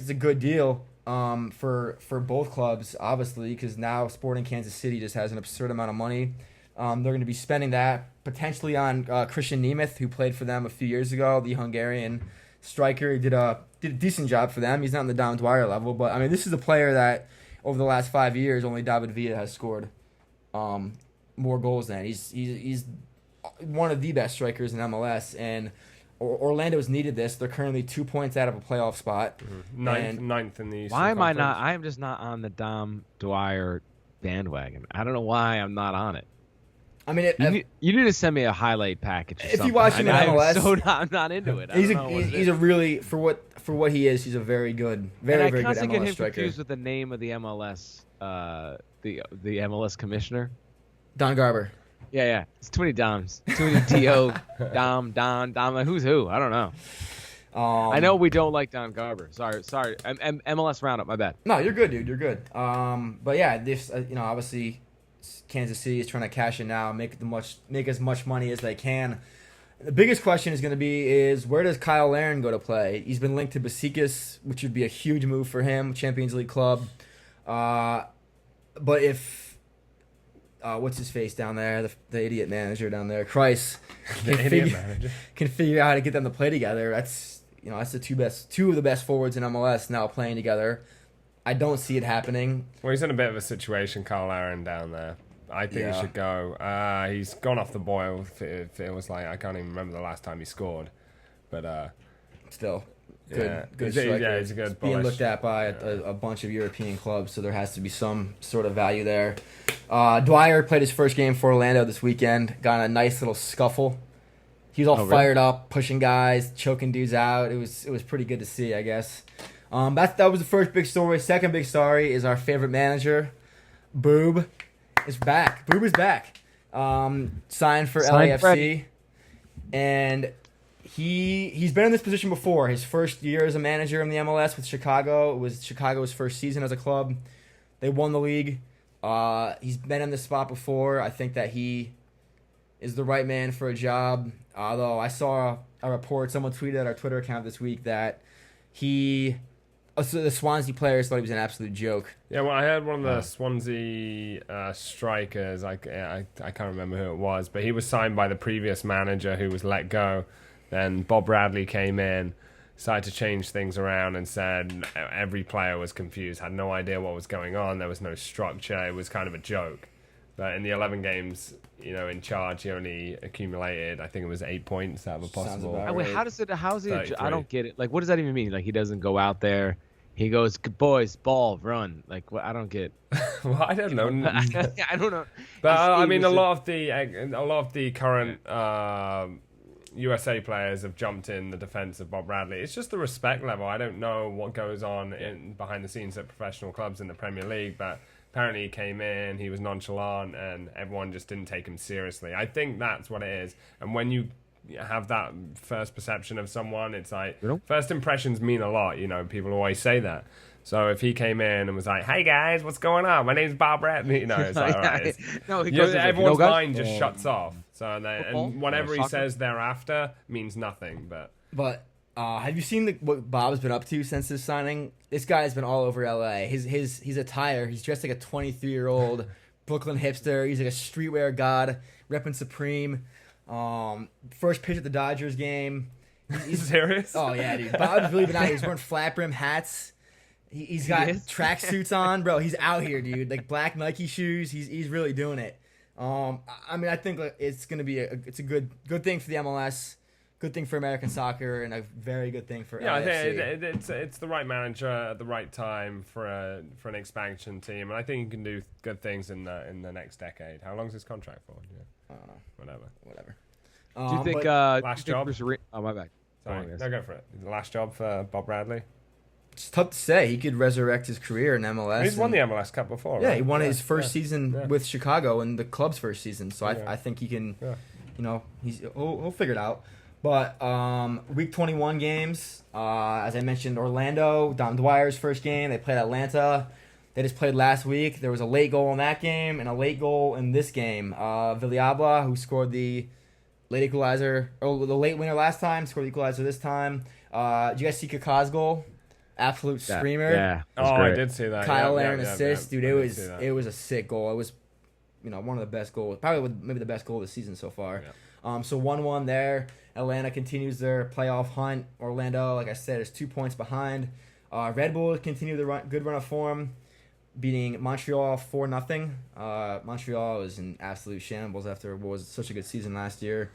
Speaker 2: a good deal for both clubs, obviously, because now Sporting Kansas City just has an absurd amount of money. They're going to be spending that potentially on Christian Nemeth, who played for them a few years ago, the Hungarian striker. He did a decent job for them. He's not on the Dom Dwyer level, but I mean, this is a player that over the last 5 years, only David Villa has scored more goals than. He's one of the best strikers in MLS, and Orlando's needed this. They're currently 2 points out of a playoff spot.
Speaker 1: Ninth in the Eastern
Speaker 3: Why am I
Speaker 1: Conference.
Speaker 3: not? I am just not on the Dom Dwyer bandwagon. I don't know why I'm not on it.
Speaker 2: I mean,
Speaker 3: You need to send me a highlight package. Or
Speaker 2: If you
Speaker 3: something.
Speaker 2: watch him in MLS,
Speaker 3: I'm not into it.
Speaker 2: he's a really, for what he is, he's a very good, very good
Speaker 3: constantly
Speaker 2: MLS
Speaker 3: get him
Speaker 2: striker.
Speaker 3: confused with the name of the MLS, the MLS commissioner.
Speaker 2: Don Garber.
Speaker 3: Yeah. It's too many Doms. Too many T.O. Dom. Like, who's who? I don't know. I know we don't like Don Garber. Sorry. MLS roundup. My bad.
Speaker 2: No, you're good, dude. You're good. But yeah, this obviously Kansas City is trying to cash in now, make as much money as they can. The biggest question is going to be where does Kyle Larin go to play? He's been linked to Besiktas, which would be a huge move for him, Champions League club. But if what's his face down there, the idiot manager down there, Kreis, can figure out how to get them to play together, that's the two of the best forwards in MLS now playing together. I don't see it happening.
Speaker 1: Well, he's in a bit of a situation, Carl Aaron, down there. I think he should go. He's gone off the boil. It was like, I can't even remember the last time he scored. But
Speaker 2: still, good
Speaker 1: he's
Speaker 2: striker.
Speaker 1: he's a good
Speaker 2: being
Speaker 1: bullish.
Speaker 2: looked at by a bunch of European clubs, so there has to be some sort of value there. Dwyer played his first game for Orlando this weekend. Got in a nice little scuffle. He was all fired up, pushing guys, choking dudes out. It was pretty good to see, I guess. That was the first big story. Second big story is our favorite manager, Boob, is back. Boob is back. Signed for LAFC,
Speaker 3: Freddy.
Speaker 2: and he's been in this position before. His first year as a manager in the MLS with Chicago, it was Chicago's first season as a club. They won the league. He's been in this spot before. I think that he is the right man for a job. Although I saw a report, someone tweeted at our Twitter account this week that the Swansea players thought he was an absolute joke.
Speaker 1: Yeah, well, I heard one of the Swansea strikers, I can't remember who it was, but he was signed by the previous manager who was let go. Then Bob Bradley came in, started to change things around and said every player was confused, had no idea what was going on, there was no structure, it was kind of a joke. But in the 11 games, in charge, he only accumulated, I think it was 8 points out of a possible.
Speaker 2: about
Speaker 3: Wait, how is it? I don't get it. Like, what does that even mean? Like, he doesn't go out there. He goes, boys, ball, run. Like, what? I don't get.
Speaker 1: Well, I don't know.
Speaker 3: I don't know.
Speaker 1: But I mean, a lot of the current USA players have jumped in the defense of Bob Bradley. It's just the respect level. I don't know what goes on behind the scenes at professional clubs in the Premier League, but apparently he came in, he was nonchalant, and everyone just didn't take him seriously. I think that's what it is. And when you have that first perception of someone, it's like, first impressions mean a lot. People always say that. So if he came in and was like, "Hey guys, what's going on? My name's Bob Bradley," it's like, all right. Everyone's mind just shuts off. So and whatever he says thereafter means nothing. But
Speaker 2: Have you seen what Bob's been up to since his signing? This guy's been all over LA. His attire, he's dressed like a 23-year-old Brooklyn hipster. He's like a streetwear god, repping Supreme. First pitch at the Dodgers game.
Speaker 1: He's serious?
Speaker 2: Oh yeah, dude. Bob's really been out here. He's wearing flat brim hats. He's got tracksuits on, bro. He's out here, dude. Like black Nike shoes. He's really doing it. I mean, I think it's gonna be a good thing for the MLS, good thing for American soccer, and a very good thing for LAFC.
Speaker 1: I think it's the right manager at the right time for an expansion team, and I think he can do good things in the next decade. How long is his contract for? Yeah.
Speaker 2: I don't know. Whatever.
Speaker 3: Do you think
Speaker 1: last job?
Speaker 3: Oh, my bad.
Speaker 1: Sorry, no, go for it. The last job for Bob Bradley.
Speaker 2: it's tough to say. He could resurrect his career in MLS.
Speaker 1: He's won the MLS Cup before,
Speaker 2: Yeah,
Speaker 1: right?
Speaker 2: he won his first season with Chicago and the club's first season. So
Speaker 1: Yeah.
Speaker 2: I think he can,
Speaker 1: Yeah.
Speaker 2: he'll figure it out. But week 21 games, as I mentioned, Orlando, Don Dwyer's first game. They played Atlanta. They just played last week. There was a late goal in that game and a late goal in this game. Villalba, who scored the late equalizer, or the late winner last time, scored the equalizer this time. Did you guys see Kaká's goal? Absolute screamer.
Speaker 3: Yeah.
Speaker 1: Oh, I did see that.
Speaker 2: Kyle
Speaker 1: yeah,
Speaker 2: Aaron assist, dude.
Speaker 1: I did see that.
Speaker 2: It was a sick goal. It was, one of the best goals, probably maybe the best goal of the season so far.
Speaker 1: Yeah.
Speaker 2: So 1-1 there. Atlanta continues their playoff hunt. Orlando, like I said, is 2 points behind. Red Bull continue the good run of form, beating Montreal 4-0. Montreal was in absolute shambles after what was such a good season last year.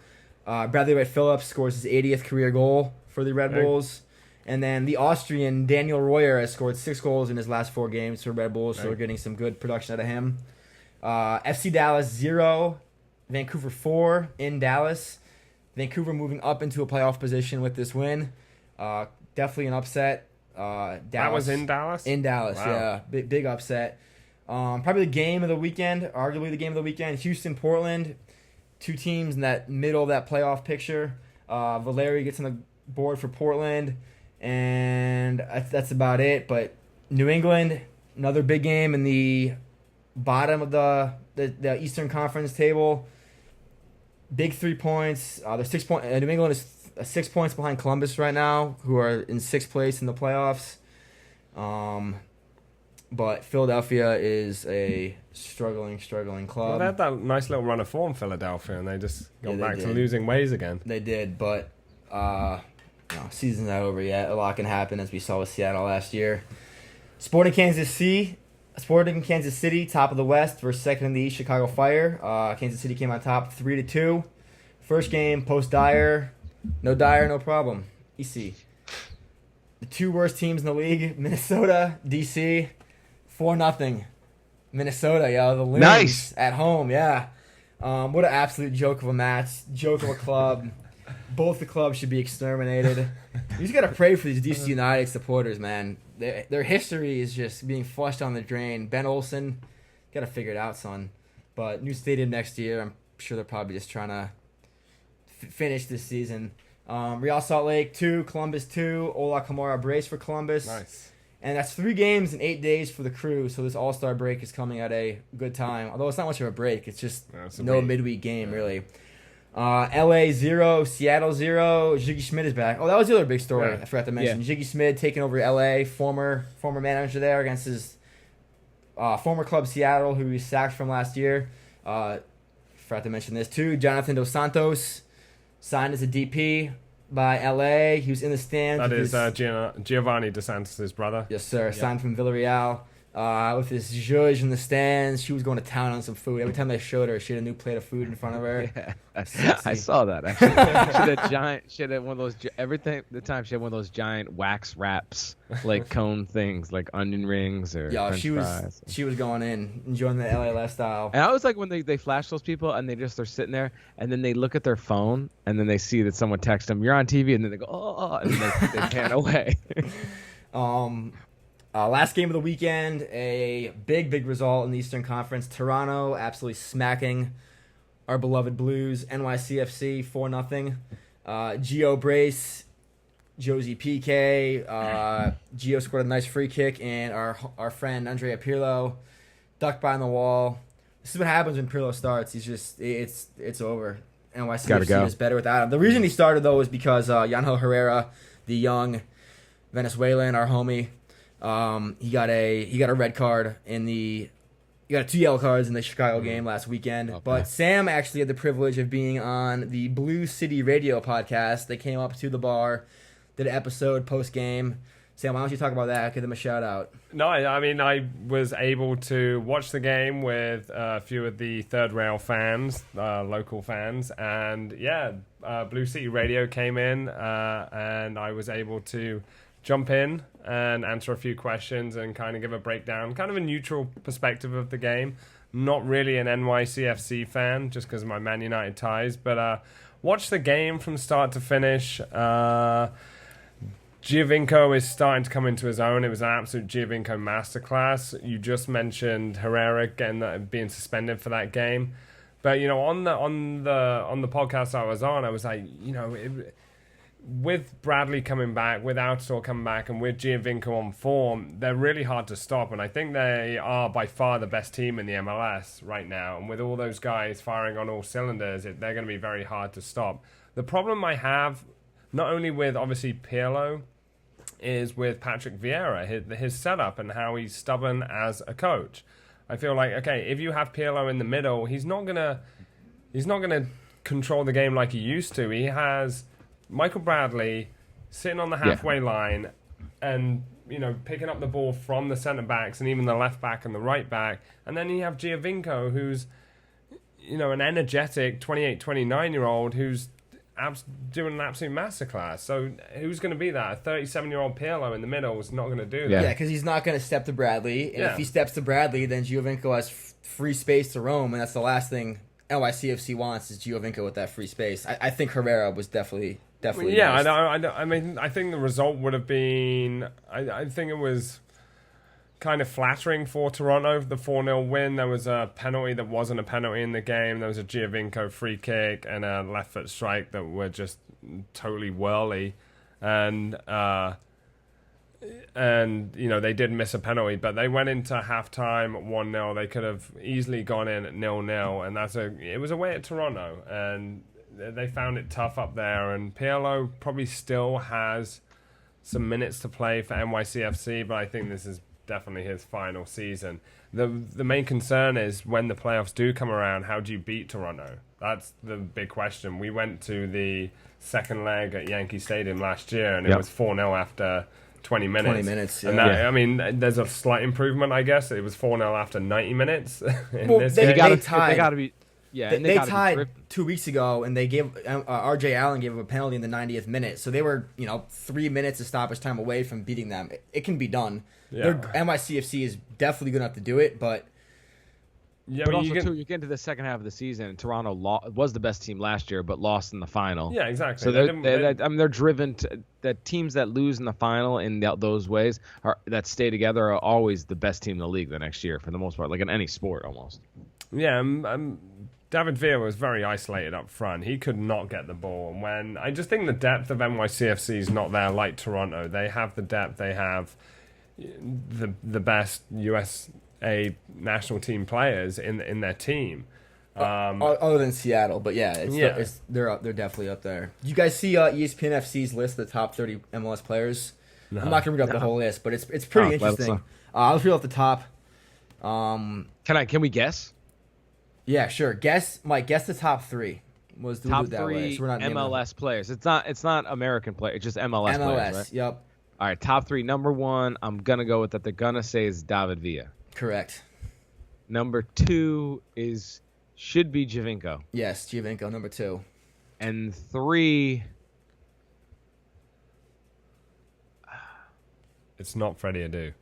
Speaker 2: Bradley Wright Phillips scores his 80th career goal for the Red Bulls. And then the Austrian Daniel Royer has scored 6 goals in his last 4 games for Red Bulls, so we're getting some good production out of him. FC Dallas 0, Vancouver 4 in Dallas. Vancouver moving up into a playoff position with this win. Definitely an upset. Dallas,
Speaker 1: That was in Dallas?
Speaker 2: In Dallas,
Speaker 1: Wow.
Speaker 2: yeah. Big upset. Probably the game of the weekend, arguably the game of the weekend. Houston-Portland, 2 teams in that middle of that playoff picture. Valeri gets on the board for Portland, and that's about it. But New England, another big game in the bottom of the Eastern Conference table. Big 3 points. They're 6 point. New England is 6 points behind Columbus right now, who are in 6th place in the playoffs. But Philadelphia is a struggling club.
Speaker 1: Well, they had that nice little run of form, Philadelphia, and they just got
Speaker 2: Yeah, they
Speaker 1: back to
Speaker 2: did.
Speaker 1: losing ways again.
Speaker 2: They did, but season's not over yet. A lot can happen, as we saw with Seattle last year. Sporting Kansas City, top of the West versus second in the East, Chicago Fire. Kansas City came on top 3-2. First game post Dyer, no Dyer, no problem. EC. The 2 worst teams in the league, Minnesota, DC, 4-0. Minnesota, the Loons
Speaker 3: Nice.
Speaker 2: at home, yeah. What an absolute joke of a match, joke of a club. Both the clubs should be exterminated. You just gotta pray for these DC United supporters, man. Their history is just being flushed down the drain. Ben Olsen, gotta figure it out, son. But new stadium next year, I'm sure they're probably just trying to finish this season. Real Salt Lake 2, Columbus 2. Ola Kamara brace for Columbus.
Speaker 1: Nice.
Speaker 2: And that's 3 games in 8 days for the Crew, so this All-Star break is coming at a good time. Although it's not much of a break, it's just
Speaker 1: It's a
Speaker 2: no
Speaker 1: week.
Speaker 2: midweek game, really. LA 0, Seattle 0. Jiggy Schmidt is back. Oh, that was the other big story
Speaker 1: Yeah.
Speaker 2: I forgot to mention. Jiggy Schmidt taking over LA, former manager there against his former club Seattle, who he sacked from last year. Forgot to mention this too. Jonathan Dos Santos signed as a DP by LA. He was in the stands.
Speaker 1: That
Speaker 2: with
Speaker 1: is
Speaker 2: his-
Speaker 1: Giovanni DeSantis' brother.
Speaker 2: Yes, sir. Signed from Villarreal. With his judge in the stands, she was going to town on some food. Every time they showed her, she had a new plate of food in front of her.
Speaker 3: Yeah.
Speaker 2: Sexy.
Speaker 3: I saw that. Actually. She had one of those. Everything the time she had one of those giant wax wraps, like cone things, like onion rings or
Speaker 2: Yeah,
Speaker 3: French fries.
Speaker 2: she was going in, enjoying the LA lifestyle.
Speaker 3: And I was like, when they flash those people and they're sitting there and then they look at their phone and then they see that someone texts them, "You're on TV," and then they go, "Oh," and then they pan away.
Speaker 2: Last game of the weekend, a big result in the Eastern Conference. Toronto absolutely smacking our beloved Blues. NYCFC 4-0. Gio brace, Josie PK. Gio scored a nice free kick, and our friend Andrea Pirlo ducked behind the wall. This is what happens when Pirlo starts. He's just it's over.
Speaker 3: Gotta
Speaker 2: NYCFC
Speaker 3: go.
Speaker 2: is better without him. The reason he started though was because Yanjo Herrera, the young Venezuelan, our homie. He got a red card he got 2 yellow cards in the Chicago game last weekend.
Speaker 3: Okay.
Speaker 2: But Sam actually had the privilege of being on the Blue City Radio podcast. They came up to the bar, did an episode post game. Sam, why don't you talk about that? Give them a shout out.
Speaker 1: No, I mean, I was able to watch the game with a few of the Third Rail fans, local fans, and Blue City Radio came in, and I was able to jump in and answer a few questions and kind of give a breakdown, kind of a neutral perspective of the game. Not really an NYCFC fan, just because of my Man United ties, but watched the game from start to finish. Giovinco is starting to come into his own. It was an absolute Giovinco masterclass. You just mentioned Herrera being suspended for that game, but on the podcast I was on, I was like, with Bradley coming back, with Altidore coming back, and with Giovinco on form, they're really hard to stop. And I think they are by far the best team in the MLS right now. And with all those guys firing on all cylinders, they're going to be very hard to stop. The problem I have, not only with obviously Pirlo, is with Patrick Vieira, his setup and how he's stubborn as a coach. I feel like, okay, if you have Pirlo in the middle, he's not gonna control the game like he used to. He has Michael Bradley sitting on the halfway line and picking up the ball from the centre backs and even the left back and the right back, and then you have Giovinco, who's an energetic 28, 29-year-old who's doing an absolute masterclass. So who's going to be that? A 37-year-old Pirlo in the middle is not going to do that.
Speaker 2: Yeah, because he's not going to step to Bradley. And if he steps to Bradley, then Giovinco has free space to roam, and that's the last thing NYCFC wants is Giovinco with that free space. I think Herrera was definitely.
Speaker 1: Yeah, I mean, I think the result would have been. I think it was kind of flattering for Toronto, the 4-0 win. There was a penalty that wasn't a penalty in the game. There was a Giovinco free kick and a left foot strike that were just totally whirly. And they did miss a penalty, but they went into halftime 1-0. They could have easily gone in at 0-0, and it was away at Toronto, and they found it tough up there. And Pirlo probably still has some minutes to play for NYCFC, but I think this is definitely his final season. The main concern is when the playoffs do come around, how do you beat Toronto? That's the big question. We went to the second leg at Yankee Stadium last year, and it was 4-0 after 20 minutes.
Speaker 2: 20 minutes, yeah.
Speaker 1: And I mean, there's a slight improvement, I guess. It was 4-0 after 90 minutes.
Speaker 2: They got to be.
Speaker 3: Yeah,
Speaker 2: they tied 2 weeks ago, and they gave R.J. Allen gave him a penalty in the 90th minute. So they were 3 minutes of stoppage time away from beating them. It can be done. Yeah. NYCFC is definitely going to have to do it, but
Speaker 3: also you get into the second half of the season, and Toronto was the best team last year, but lost in the final.
Speaker 1: Yeah, exactly.
Speaker 3: So they're driven to that teams that lose in the final in those ways that stay together are always the best team in the league the next year for the most part, like in any sport almost.
Speaker 1: Yeah, David Villa was very isolated up front. He could not get the ball. And when I just think the depth of NYCFC is not there like Toronto. They have the depth. They have the best USA national team players in their team.
Speaker 2: Other than Seattle, but they're definitely up there. Do you guys see ESPN FC's list of the top 30 MLS players? No. I'm not gonna read up the whole list, but it's pretty interesting. I'll read off the top.
Speaker 3: Can we guess?
Speaker 2: Yeah, sure. Guess the top three. Was the
Speaker 3: top
Speaker 2: that
Speaker 3: three
Speaker 2: way. So we're not
Speaker 3: MLS players. It's not American players. It's just MLS players, right?
Speaker 2: Yep.
Speaker 3: All right, top three. Number one, I'm gonna go with that. They're gonna say is David Villa.
Speaker 2: Correct.
Speaker 3: Number two should be Giovinco.
Speaker 2: Yes, Giovinco, number two.
Speaker 3: And three.
Speaker 1: It's not Freddy Adu.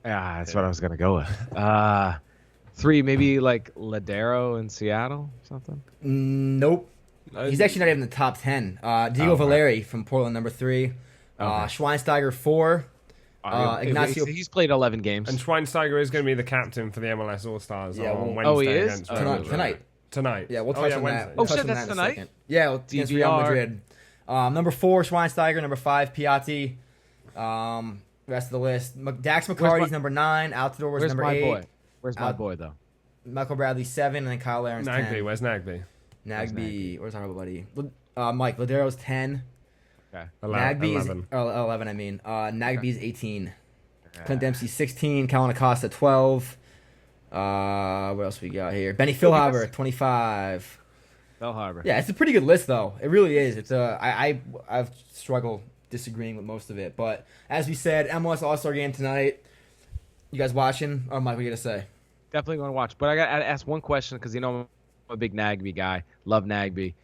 Speaker 3: Yeah, that's what I was gonna go with. Three, maybe like Ladero in Seattle or something?
Speaker 2: Nope. He's actually not even in the top 10. Diego Valeri from Portland, number 3. Schweinsteiger, 4. Ignacio.
Speaker 3: He's played 11 games.
Speaker 1: And Schweinsteiger is going to be the captain for the MLS All-Stars on Wednesday.
Speaker 3: Oh, he is?
Speaker 2: Tonight. Yeah, we'll touch on that.
Speaker 3: Oh, shit, that's tonight?
Speaker 2: Yeah, against Real Madrid. Number 4, Schweinsteiger. Number 5, Piatti. Rest of the list. Dax McCarty's number 9. Altidore was number 8.
Speaker 3: Where's my boy, though?
Speaker 2: Michael Bradley 7, and then Kyle Aaron's 10.
Speaker 1: Where's Nagby?
Speaker 2: Where's our buddy? Mike, Ladero's 10.
Speaker 3: Okay.
Speaker 2: Nagby's 11, I mean. Nagby's 18. Clint Dempsey 16. Calvin Acosta 12. What else we got here? Benny Philhaber 25.
Speaker 3: Philhaber.
Speaker 2: Yeah, it's a pretty good list, though. It really is. It's I've struggled disagreeing with most of it, but as we said, MLS All-Star Game tonight. You guys watching? Oh, Mike, what you gonna say?
Speaker 3: Definitely going to watch. But I got to ask one question because, I'm a big Nagby guy. Love Nagby.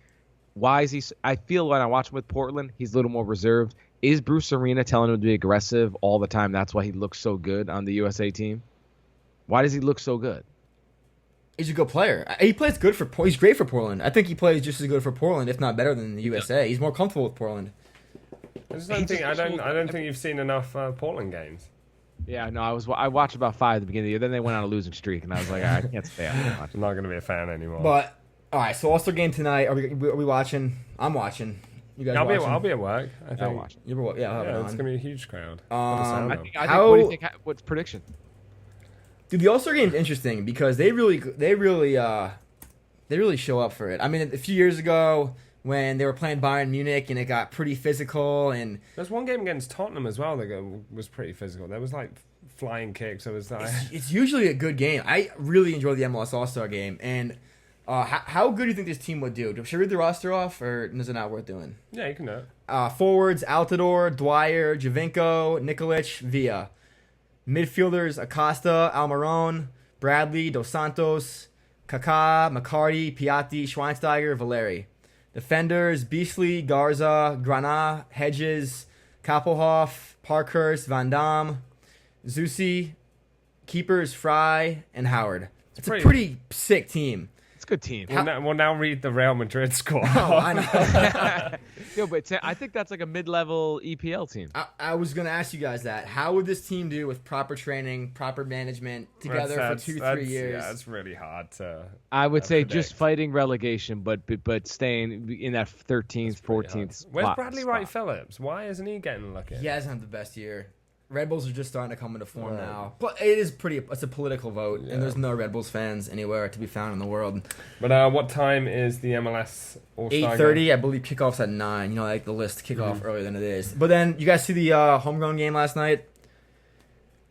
Speaker 3: Why is he... I feel when I watch him with Portland, he's a little more reserved. Is Bruce Arena telling him to be aggressive all the time? That's why he looks so good on the USA team? Why does he look so good?
Speaker 2: He's a good player. He plays good for... He's great for Portland. I think he plays just as good for Portland, if not better than the USA. He's more comfortable with Portland.
Speaker 1: I just don't think I don't think you've seen enough Portland games.
Speaker 3: Yeah, no, I watched about 5 at the beginning of the year. Then they went on a losing streak, and I was like, I can't stay up and watch.
Speaker 1: I'm not going to be a fan anymore.
Speaker 2: But all right, so All-Star game tonight. Are we watching? I'm watching. You guys watching?
Speaker 1: I'll be at work. I think.
Speaker 3: I'll watch.
Speaker 2: I'll have it
Speaker 1: It's
Speaker 2: on.
Speaker 1: going to be a huge crowd.
Speaker 3: I think,
Speaker 2: How-
Speaker 3: what do you think? What's prediction?
Speaker 2: Dude, the All-Star game is interesting because they really show up for it. I mean, a few years ago when they were playing Bayern Munich and it got pretty physical, and
Speaker 1: There's one game against Tottenham as well that was pretty physical. There was like flying kicks. It was like
Speaker 2: it's usually a good game. I really enjoy the MLS All-Star game. And how good do you think this team would do? Should I read the roster off, or is it not worth doing?
Speaker 1: yeah, you can do it.
Speaker 2: Forwards: Altidore, Dwyer, Javinko, Nikolic, Villa. Midfielders: Acosta, Almiron, Bradley, Dos Santos, Kaká, McCarty, Piatti, Schweinsteiger, Valeri. Defenders: Beasley, Garza, Grana, Hedges, Kappelhoff, Parkhurst, Van Dam, Zusi. Keepers: Fry and Howard. It's a pretty sick team.
Speaker 3: It's a good team.
Speaker 1: We'll now read the Real Madrid score.
Speaker 2: Oh, I know.
Speaker 3: Yo, but I think that's like a mid-level EPL team.
Speaker 2: I was going to ask you guys that. How would this team do with proper training, proper management together for 2-3 years?
Speaker 1: Yeah, it's really hard to.
Speaker 3: I would say
Speaker 1: predict.
Speaker 3: just fighting relegation, but staying in that 13th, 14th
Speaker 1: Where's
Speaker 3: spot.
Speaker 1: Bradley Wright Phillips? Why isn't he getting lucky?
Speaker 2: He hasn't had the best year. Red Bulls are just starting to come into form now. But it's a political vote, and there's no Red Bulls fans anywhere to be found in the world.
Speaker 1: But what time is the MLS All-Star
Speaker 2: 8:30, I believe kickoff's at 9. You know, like the list kickoff earlier than it is. But then, you guys see the homegrown game last night?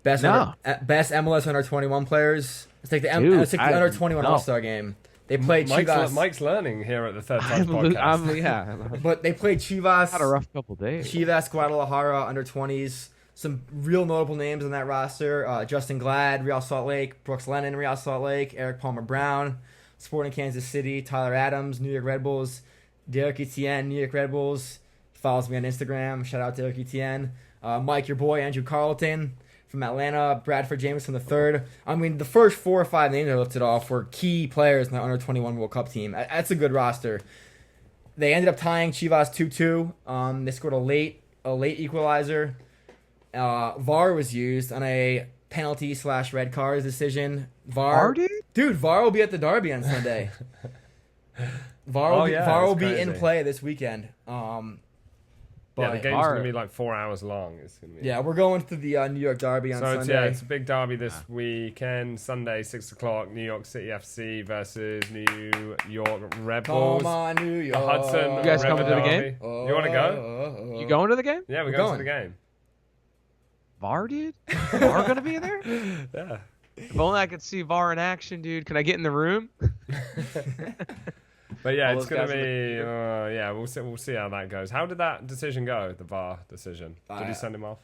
Speaker 2: Best MLS under 21 players. It's like the under 21 All-Star game. They played Chivas.
Speaker 1: Mike's learning here at the Third Touch podcast.
Speaker 3: Yeah.
Speaker 2: But they played Chivas.
Speaker 3: Had a rough couple days.
Speaker 2: Chivas, Guadalajara, under 20s. Some real notable names on that roster. Justin Glad, Real Salt Lake. Brooks Lennon, Real Salt Lake. Eric Palmer-Brown, Sporting Kansas City. Tyler Adams, New York Red Bulls. Derek Etienne, New York Red Bulls. He follows me on Instagram. Shout out Derek Etienne. Mike, your boy, Andrew Carlton from Atlanta. Bradford Jameson III. I mean, the first 4 or 5 names I lifted off were key players in the under-21 World Cup team. That's a good roster. They ended up tying Chivas 2-2. They scored a late equalizer. VAR was used on a penalty/red card decision. VAR will be at the Derby on Sunday. VAR will be in play this weekend.
Speaker 1: The game's going to be like 4 hours long. It's gonna be...
Speaker 2: Yeah, we're going to the New York Derby on Sunday.
Speaker 1: It's a big derby this weekend. Sunday, 6 o'clock, New York City FC versus New York Red Bulls.
Speaker 2: Come on, New York.
Speaker 1: The Hudson.
Speaker 3: You guys coming to the
Speaker 1: Derby.
Speaker 3: game?
Speaker 1: You want to go?
Speaker 3: You going to the game?
Speaker 1: Yeah, we're going to the game.
Speaker 3: VAR, dude? VAR gonna be there?
Speaker 1: Yeah.
Speaker 3: If only I could see VAR in action, dude. Can I get in the room?
Speaker 1: But yeah,
Speaker 3: All
Speaker 1: it's
Speaker 3: those
Speaker 1: gonna
Speaker 3: guys
Speaker 1: be. We'll see how that goes. How did that decision go? The VAR decision. Did he send him off?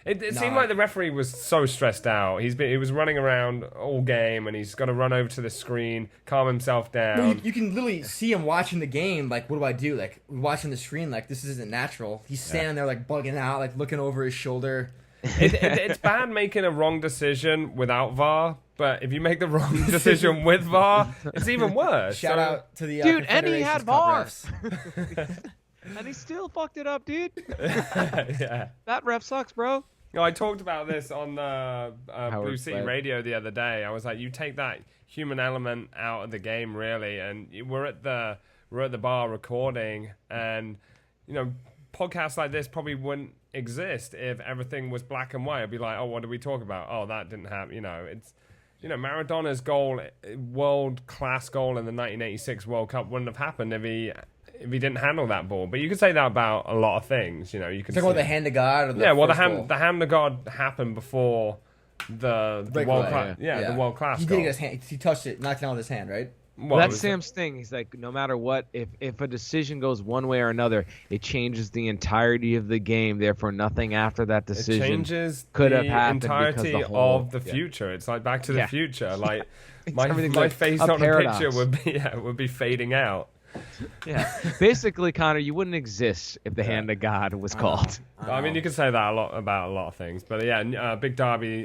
Speaker 1: It seemed like the referee was so stressed out. He was running around all game, and he's got to run over to the screen, calm himself down.
Speaker 2: No, you can literally see him watching the game. Like, what do I do? Like, watching the screen. Like, this isn't natural. He's standing there, like bugging out, like looking over his shoulder.
Speaker 1: It's bad making a wrong decision without VAR, but if you make the wrong decision with VAR, it's even worse.
Speaker 2: Shout out to the
Speaker 3: dude, and he had
Speaker 2: Confederations Cup
Speaker 3: VAR.
Speaker 2: refs.
Speaker 3: And he still fucked it up, dude.
Speaker 1: Yeah.
Speaker 3: That ref sucks, bro.
Speaker 1: I talked about this on Blue City
Speaker 3: Play.
Speaker 1: Radio the other day. I was like, you take that human element out of the game, really, and we're at the bar recording, and podcasts like this probably wouldn't exist if everything was black and white. It'd be like, oh, what did we talk about? Oh, that didn't happen. It's Maradona's world class goal in the 1986 World Cup wouldn't have happened if he didn't handle that ball. But you could say that about a lot of things. You could
Speaker 2: talk about the hand of God. Or the
Speaker 1: the hand of God happened before the world class. Yeah, the world class.
Speaker 2: He
Speaker 1: goal.
Speaker 2: did it with his hand. He touched it, knocked it out with his hand, right?
Speaker 3: Well, that's Sam's thing. He's like, no matter what, if a decision goes one way or another, it changes the entirety of the game. Therefore, nothing after that decision
Speaker 1: could
Speaker 3: have happened.
Speaker 1: Entirety of the future. It's like Back to the Future. Like my face on a picture would be fading out.
Speaker 3: Yeah. Basically, Connor, you wouldn't exist if the hand of God was called.
Speaker 1: I mean, you could say that about a lot of things. But yeah, big derby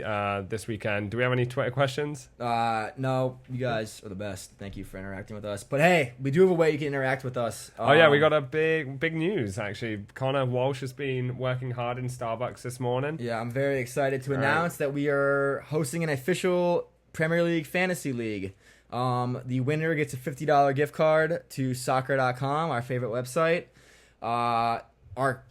Speaker 1: this weekend. Do we have any Twitter questions?
Speaker 2: No, you guys are the best. Thank you for interacting with us. But hey, we do have a way you can interact with us.
Speaker 1: Oh yeah, we got a big news actually. Connor Walsh has been working hard in Starbucks this morning.
Speaker 2: Yeah, I'm very excited to announce that we are hosting an official Premier League Fantasy League. The winner gets a $50 gift card to soccer.com, our favorite website. Our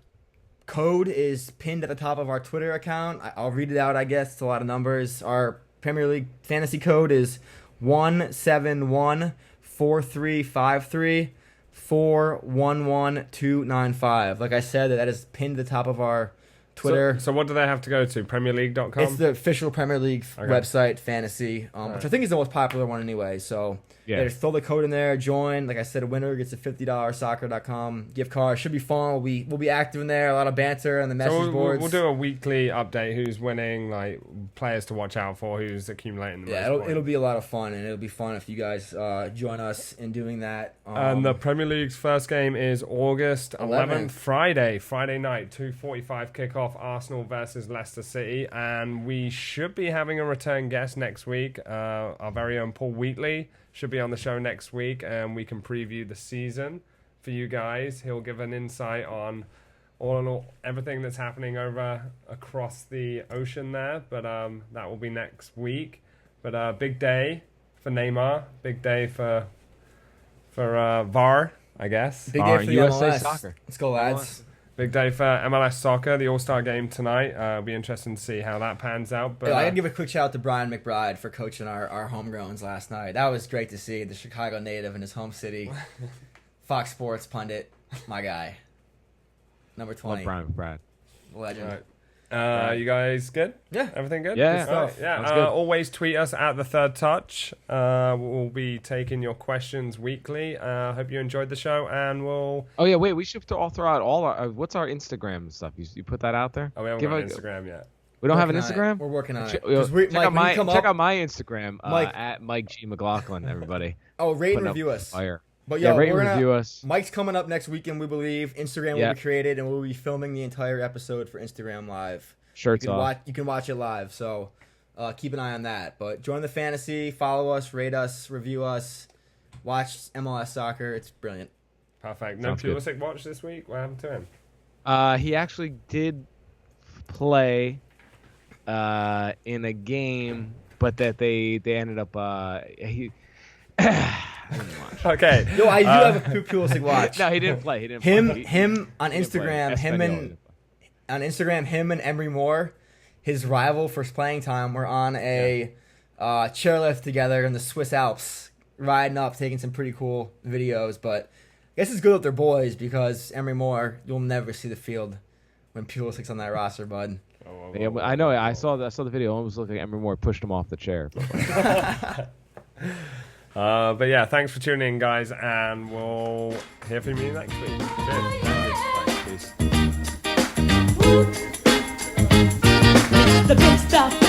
Speaker 2: code is pinned at the top of our Twitter account. I'll read it out, I guess. It's a lot of numbers. Our Premier League fantasy code is 1714353411295. Like I said, that is pinned to the top of our Twitter.
Speaker 1: So what do they have to go to? PremierLeague.com?
Speaker 2: It's the official Premier League website, fantasy, which I think is the most popular one anyway. So yeah, just throw the code in there, join. Like I said, a winner gets a $50 soccer.com gift card. Should be fun. We'll be active in there. A lot of banter on the message boards.
Speaker 1: We'll do a weekly update. Who's winning? Like players to watch out for. Who's accumulating the most points.
Speaker 2: It'll be a lot of fun, and it'll be fun if you guys join us in doing that.
Speaker 1: And the Premier League's first game is August 11th, Friday night, 2:45 kickoff. Arsenal versus Leicester City, and we should be having a return guest next week. Our very own Paul Wheatley should be on the show next week, and we can preview the season for you guys. He'll give an insight on everything that's happening across the ocean there, but that will be next week. But big day for Neymar, big day for VAR, I guess.
Speaker 2: Big day for the
Speaker 3: USA
Speaker 2: MLS.
Speaker 3: Soccer.
Speaker 2: Let's go, lads.
Speaker 1: Big day for MLS Soccer, the All-Star game tonight. It'll be interesting to see how that pans out. But
Speaker 2: I gotta give a quick shout out to Brian McBride for coaching our homegrowns last night. That was great to see, the Chicago native in his home city. Fox Sports pundit, my guy. Number 20.
Speaker 3: Love Brian McBride.
Speaker 2: Legend.
Speaker 1: Right. You guys good?
Speaker 2: Yeah.
Speaker 1: Everything good?
Speaker 3: Yeah.
Speaker 1: Good stuff.
Speaker 3: Sounds good.
Speaker 1: Always tweet us at The Third Touch. We'll be taking your questions weekly. Hope you enjoyed the show, and we'll...
Speaker 3: Oh, yeah, wait. We should all throw out all our... what's our Instagram stuff? You put that out there?
Speaker 1: Oh, we haven't got an Instagram yet.
Speaker 3: We don't have an
Speaker 2: Working on
Speaker 3: Instagram?
Speaker 2: it. We're working on it.
Speaker 3: Check
Speaker 2: Mike,
Speaker 3: out my Instagram,
Speaker 2: Mike.
Speaker 3: at Mike G. McLaughlin, everybody.
Speaker 2: Oh, rate and
Speaker 3: Putting up
Speaker 2: review us.
Speaker 3: Fire.
Speaker 2: But
Speaker 3: Yeah,
Speaker 2: yo,
Speaker 3: rate
Speaker 2: we're
Speaker 3: and
Speaker 2: gonna,
Speaker 3: review us.
Speaker 2: Mike's coming up next weekend, we believe. Instagram will be created, and we'll be filming the entire episode for Instagram Live.
Speaker 3: Shirts off.
Speaker 2: You can watch it live, so keep an eye on that. But join the fantasy, follow us, rate us, review us, watch MLS Soccer. It's brilliant.
Speaker 1: Perfect. No Pulisic watch this week? What happened to him?
Speaker 3: He actually did play in a game, but that they ended up he. I didn't watch.
Speaker 1: Okay.
Speaker 2: Yo, I do have a Pulisic watch.
Speaker 3: No, he didn't play. He didn't
Speaker 2: Him
Speaker 3: play.
Speaker 2: on Instagram. Him and Emery Moore, his rival for playing time, were on a chairlift together in the Swiss Alps, riding up, taking some pretty cool videos. But I guess it's good that they're boys, because Emery Moore, you'll never see the field when Pulisic's on that roster, bud.
Speaker 3: Yeah, I know. I saw the video. It almost looked like Emery Moore pushed him off the chair.
Speaker 1: But yeah, thanks for tuning in, guys, and we'll hear from you next week. Cheers. Thanks. Peace.
Speaker 4: The big stuff.